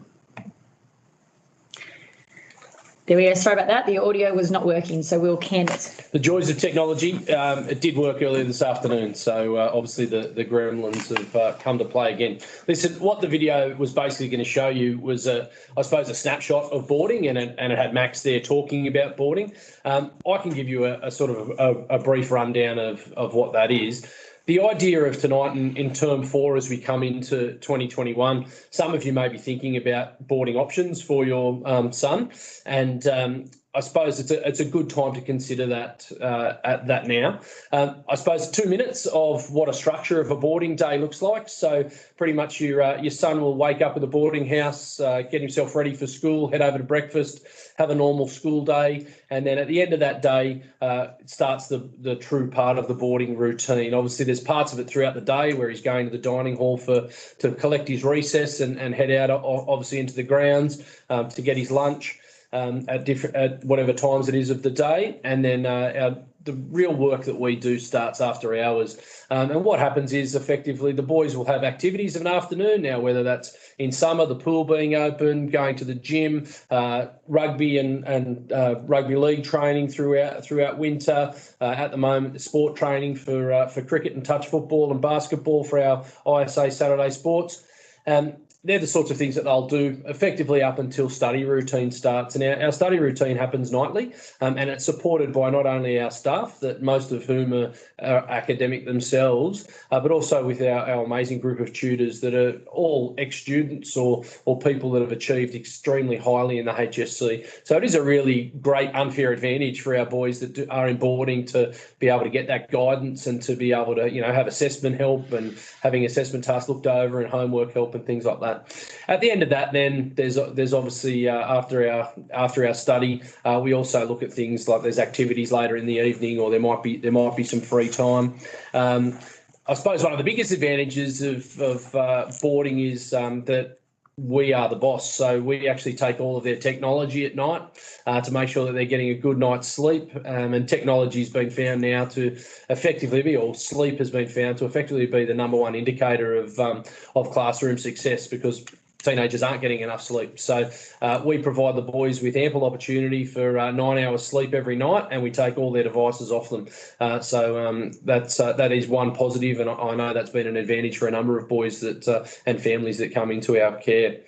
There we go. Sorry about that. The audio was not working, so we'll can it. The joys of technology. It did work earlier this afternoon, so obviously the gremlins have come to play again. Listen, what the video was basically going to show you was, I suppose, a snapshot of boarding, and it had Max there talking about boarding. I can give you a sort of a brief rundown of what that is. The idea of tonight in term 4 as we come into 2021, some of you may be thinking about boarding options for your son, and I suppose it's a good time to consider that at that now. I suppose 2 minutes of what a structure of a boarding day looks like. So pretty much your son will wake up at the boarding house, get himself ready for school, head over to breakfast, have a normal school day, and then at the end of that day starts the true part of the boarding routine. Obviously, there's parts of it throughout the day where he's going to the dining hall to collect his recess and head out obviously into the grounds to get his lunch. At whatever times it is of the day, and then the real work that we do starts after hours. And what happens is effectively the boys will have activities of an afternoon now, whether that's in summer, the pool being open, going to the gym, rugby and rugby league training throughout winter. At the moment, the sport training for cricket and touch football and basketball for our ISA Saturday sports. They're the sorts of things that they'll do effectively up until study routine starts. And our study routine happens nightly, and it's supported by not only our staff, that most of whom are academic themselves, but also with our amazing group of tutors that are all ex-students or people that have achieved extremely highly in the HSC. So it is a really great unfair advantage for our boys that are in boarding to be able to get that guidance and to be able to, have assessment help and having assessment tasks looked over and homework help and things like that. At the end of that, then there's obviously after our study, we also look at things like there's activities later in the evening, or there might be some free time. I suppose one of the biggest advantages of boarding is that we are the boss. So we actually take all of their technology at night to make sure that they're getting a good night's sleep. And technology has been found now to effectively be, or sleep has been found to effectively be the number one indicator of classroom success, because teenagers aren't getting enough sleep. So we provide the boys with ample opportunity for 9 hours sleep every night, and we take all their devices off them. That is one positive, and I know that's been an advantage for a number of boys and families that come into our care.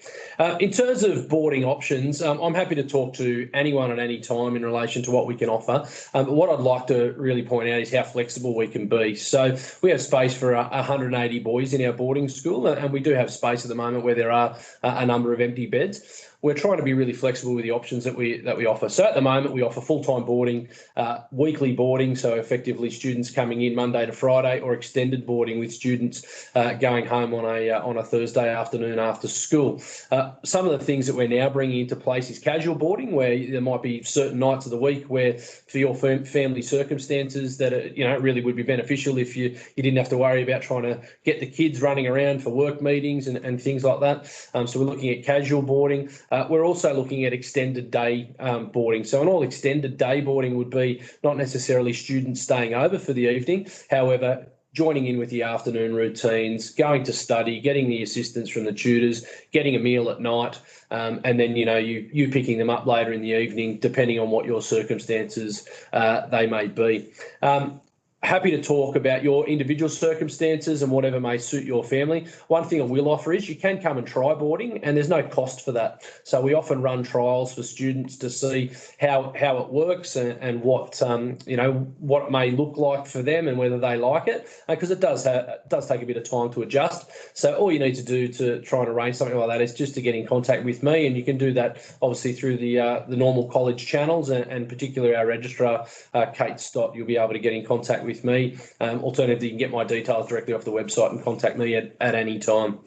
In terms of boarding options, I'm happy to talk to anyone at any time in relation to what we can offer. But what I'd like to really point out is how flexible we can be. So we have space for 180 boys in our boarding school, and we do have space at the moment where there are a number of empty beds. We're trying to be really flexible with the options that we offer. So at the moment, we offer full-time boarding, weekly boarding, so effectively students coming in Monday to Friday, or extended boarding with students going home on a Thursday afternoon after school. Some of the things that we're now bringing into place is casual boarding, where there might be certain nights of the week where, for your family circumstances, that it really would be beneficial if you didn't have to worry about trying to get the kids running around for work meetings and things like that. So we're looking at casual boarding. We're also looking at extended day boarding. So an all extended day boarding would be not necessarily students staying over for the evening. However, joining in with the afternoon routines, going to study, getting the assistance from the tutors, getting a meal at night, and then, you picking them up later in the evening, depending on what your circumstances they may be. Happy to talk about your individual circumstances and whatever may suit your family. One thing I will offer is you can come and try boarding, and there's no cost for that. So we often run trials for students to see how it works and what what it may look like for them and whether they like it, because it does take a bit of time to adjust. So all you need to do to try and arrange something like that is just to get in contact with me, and you can do that obviously through the normal college channels, and particularly our registrar, Kate Stott. You'll be able to get in contact with me. Alternatively, you can get my details directly off the website and contact me at any time.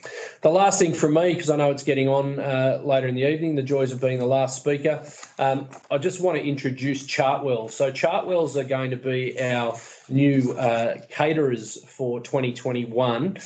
The last thing from me, because I know it's getting on later in the evening, the joys of being the last speaker, I just want to introduce Chartwell. So Chartwells are going to be our new caterers for 2021.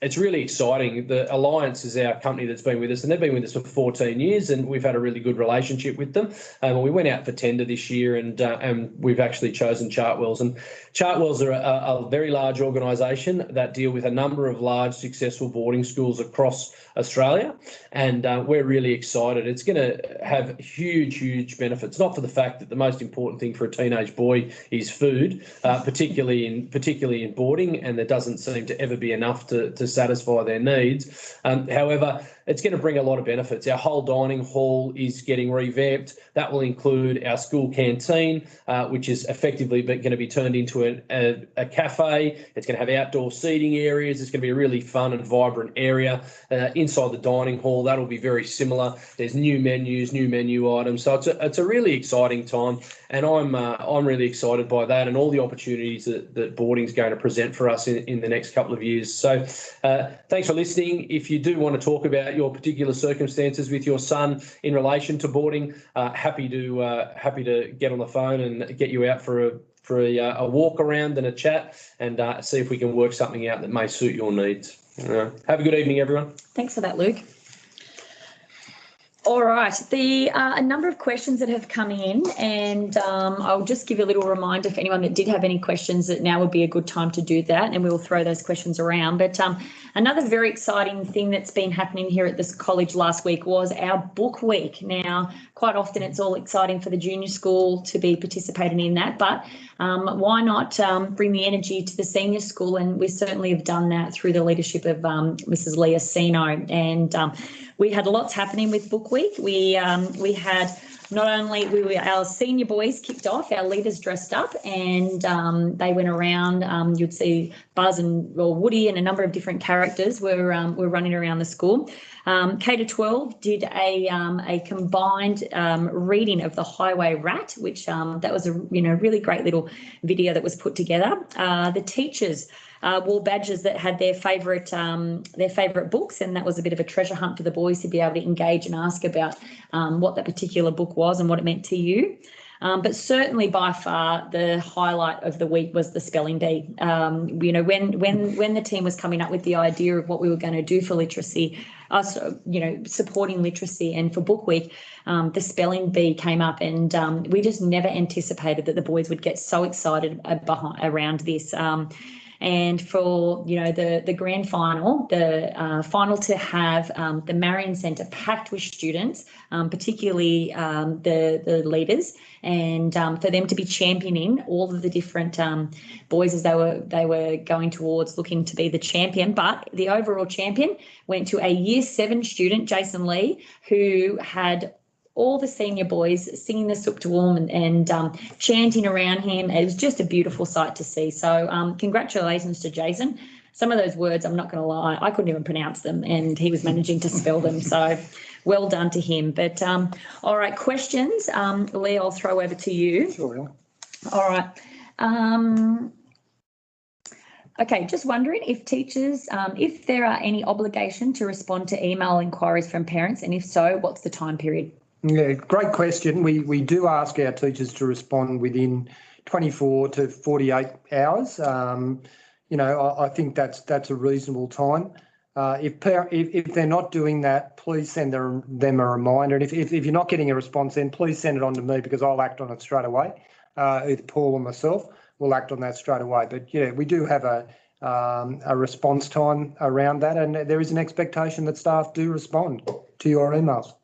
It's really exciting. The Alliance is our company that's been with us, and they've been with us for 14 years, and we've had a really good relationship with them. We went out for tender this year, and we've actually chosen Chartwells. And Chartwells are a very large organisation that deal with a number of large successful boarding schools across Australia, and we're really excited. It's going to have huge benefits, not for the fact that the most important thing for a teenage boy is food, particularly in boarding, and there doesn't seem to ever be enough to satisfy their needs. However, it's going to bring a lot of benefits. Our whole dining hall is getting revamped. That will include our school canteen, which is effectively going to be turned into a cafe. It's going to have outdoor seating areas. It's going to be a really fun and vibrant area. Inside the dining hall, that'll be very similar. There's new menus, new menu items. So it's a really exciting time, and I'm really excited by that and all the opportunities that boarding is going to present for us in the next couple of years. So thanks for listening. If you do want to talk about your particular circumstances with your son in relation to boarding, happy to get on the phone and get you out for a walk around and a chat, and see if we can work something out that may suit your needs. Have a good evening, everyone. Thanks for that, Luke. All right, a number of questions that have come in, and I'll just give you a little reminder for anyone that did have any questions that now would be a good time to do that, and we will throw those questions around. But another very exciting thing that's been happening here at this college last week was our book week. Now, quite often it's all exciting for the junior school to be participating in that, but why not bring the energy to the senior school? And we certainly have done that through the leadership of Mrs. Leah Sino, and we had lots happening with Book Week. We had not only our senior boys kicked off, our leaders dressed up, and they went around. You'd see Buzz and Woody and a number of different characters were running around the school. K-12 did a combined reading of The Highway Rat, which that was a really great little video that was put together. The teachers wore badges that had their favourite books, and that was a bit of a treasure hunt for the boys to be able to engage and ask about what that particular book was and what it meant to you. But certainly by far the highlight of the week was the spelling bee. When the team was coming up with the idea of what we were going to do for literacy, supporting literacy, and for Book Week, the spelling bee came up, and we just never anticipated that the boys would get so excited around this. And for the grand final, the final to have the Marion Centre packed with students, particularly the leaders, and for them to be championing all of the different boys as they were going towards looking to be the champion. But the overall champion went to a Year 7 student, Jason Lee, who had all the senior boys singing the Sook to Warm and chanting around him. It was just a beautiful sight to see. So congratulations to Jason. Some of those words, I'm not going to lie, I couldn't even pronounce them, and he was managing to spell them. So well done to him. But all right, questions. Lee, I'll throw over to you. Sure. All right. Okay, just wondering if teachers, if there are any obligation to respond to email inquiries from parents, and if so, what's the time period? Yeah, great question. We do ask our teachers to respond within 24 to 48 hours. I think that's a reasonable time. If they're not doing that, please send them a reminder. And if you're not getting a response, then please send it on to me, because I'll act on it straight away. Either Paul or myself will act on that straight away. But yeah, we do have a response time around that, and there is an expectation that staff do respond to your emails.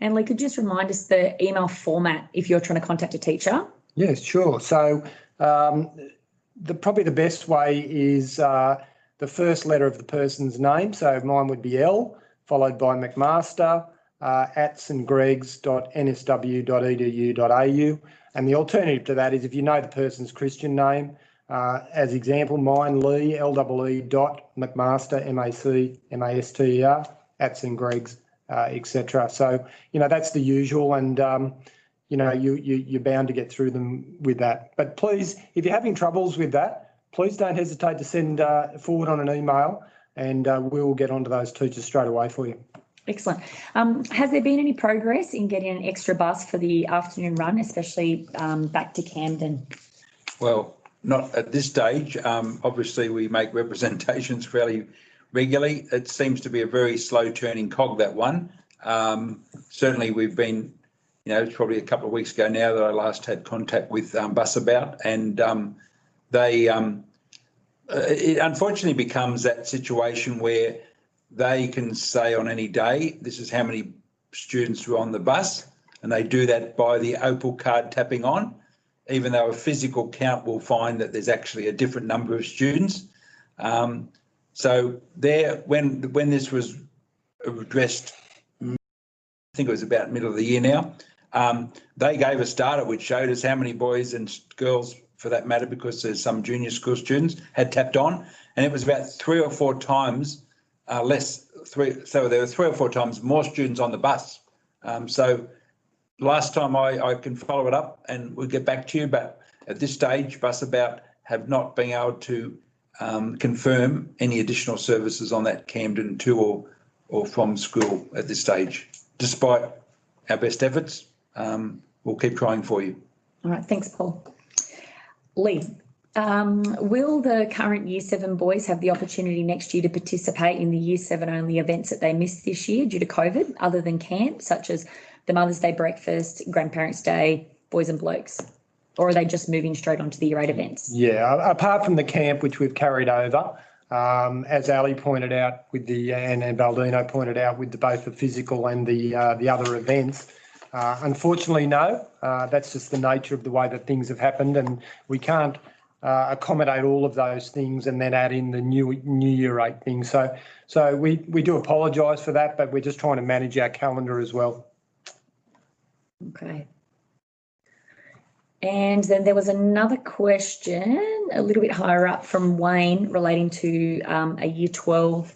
And Lee, could you just remind us the email format if you're trying to contact a teacher? Yes, sure. So probably the best way is the first letter of the person's name. So mine would be L, followed by McMaster at stgregs.nsw.edu.au. And the alternative to that is, if you know the person's Christian name, as example, mine, Lee, LEE.McMaster, MACMASTER, at St Greg's, etc. So, that's the usual, and, you're bound to get through them with that. But please, if you're having troubles with that, please don't hesitate to send forward on an email, and we'll get onto those teachers straight away for you. Excellent. Has there been any progress in getting an extra bus for the afternoon run, especially back to Camden? Well, not at this stage. Obviously, we make representations fairly regularly. It seems to be a very slow turning cog, that one. Certainly, we've been, it's probably a couple of weeks ago now that I last had contact with Busabout, and it unfortunately becomes that situation where they can say on any day, this is how many students were on the bus, and they do that by the Opal card tapping on, even though a physical count will find that there's actually a different number of students. So there, when this was addressed, I think it was about middle of the year now, they gave us data which showed us how many boys and girls, for that matter, because there's some junior school students, had tapped on, and it was about 3 or 4 times less. So there were 3 or 4 times more students on the bus. So last time I can follow it up and we'll get back to you, but at this stage, Busabout have not been able to confirm any additional services on that Camden to or from school at this stage. Despite our best efforts, we'll keep trying for you. All right, thanks, Paul. Lee, will the current Year 7 boys have the opportunity next year to participate in the Year 7 only events that they missed this year due to COVID, other than camp, such as the Mother's Day breakfast, Grandparents' Day, Boys and Blokes? Or are they just moving straight onto the Year 8 events? Yeah, apart from the camp, which we've carried over, as Ali pointed out with and Baldino pointed out with both the physical and the other events, unfortunately, no. That's just the nature of the way that things have happened, and we can't accommodate all of those things and then add in the new Year 8 things. So we do apologise for that, but we're just trying to manage our calendar as well. Okay. And then there was another question a little bit higher up from Wayne relating to a Year 12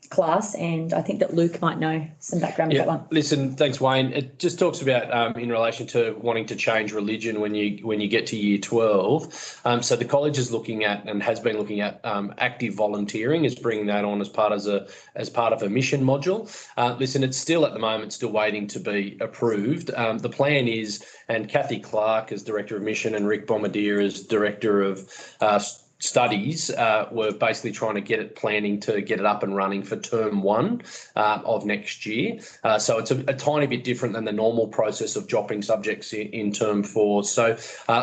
class, and I think that Luke might know some background of that one. Listen, thanks, Wayne. It just talks about in relation to wanting to change religion when you get to Year 12. So the college is looking at and has been looking at active volunteering, is bringing that on as part of a mission module. Listen, it's still at the moment still waiting to be approved. The plan is, and Kathy Clark as Director of Mission and Rick Bombardier as Director of Studies, were basically trying to get it up and running for term 1 of next year. So it's a tiny bit different than the normal process of dropping subjects in term 4. So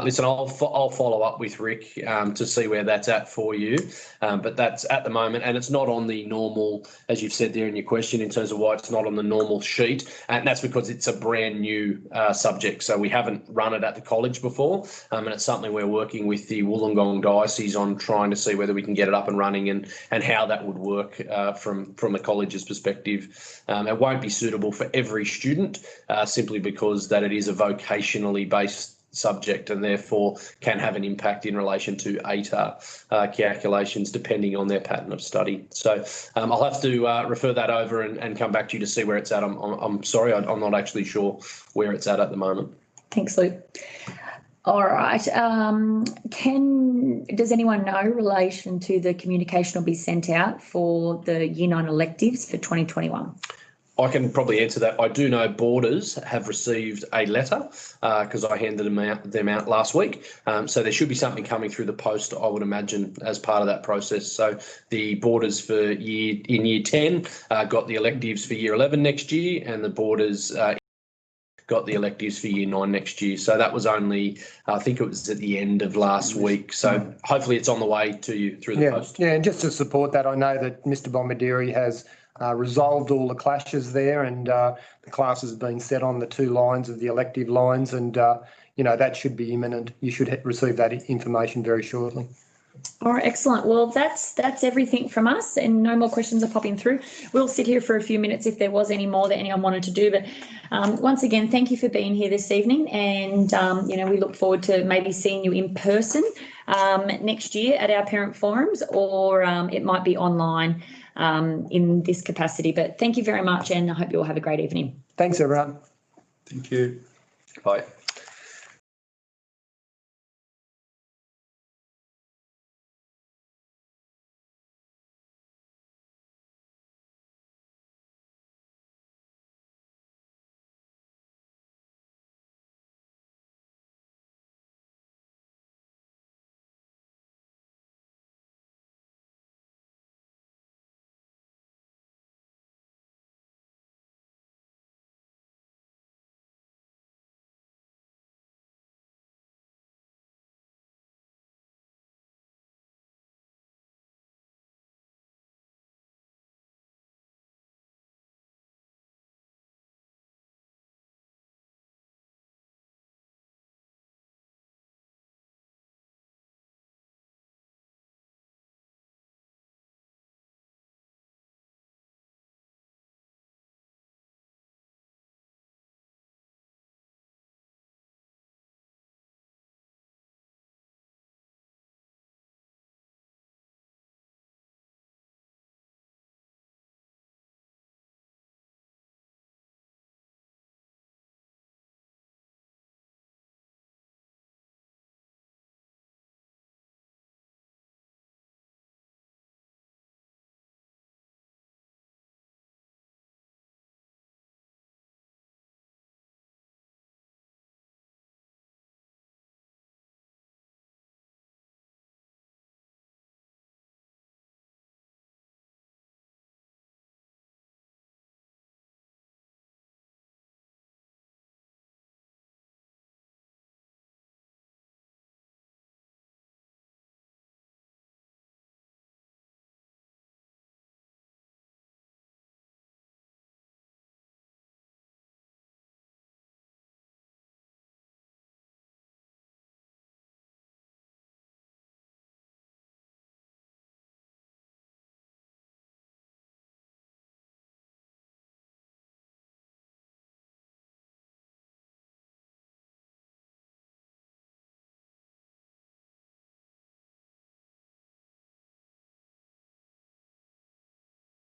listen, I'll follow up with Rick to see where that's at for you. But that's at the moment, and it's not on the normal, as you've said there in your question, in terms of why it's not on the normal sheet. And that's because it's a brand new subject. So we haven't run it at the college before. And it's something we're working with the Wollongong Diocese on, trying to see whether we can get it up and running and how that would work from the college's perspective. It won't be suitable for every student simply because that it is a vocationally based subject and therefore can have an impact in relation to ATAR calculations depending on their pattern of study. So I'll have to refer that over and come back to you to see where it's at. I'm sorry, I'm not actually sure where it's at the moment. Thanks, Luke. All right. Does anyone know in relation to the communication will be sent out for the Year 9 electives for 2021? I can probably answer that. I do know Borders have received a letter because I handed them out last week. So there should be something coming through the post, I would imagine, as part of that process. So the Borders for Year 10 got the electives for Year 11 next year, and the Borders got the electives for Year 9 next year. So that was only, I think it was at the end of last week. So hopefully it's on the way to you through the post. Yeah, and just to support that, I know that Mr. Bombardieri has resolved all the clashes there, and the classes have been set on the 2 lines of the elective lines, and that should be imminent. You should receive that information very shortly. All right, excellent. Well, that's everything from us, and no more questions are popping through. We'll sit here for a few minutes if there was any more that anyone wanted to do. But once again, thank you for being here this evening, and we look forward to maybe seeing you in person next year at our parent forums, or it might be online in this capacity. But thank you very much, and I hope you all have a great evening. Thanks, everyone. Thank you. Bye.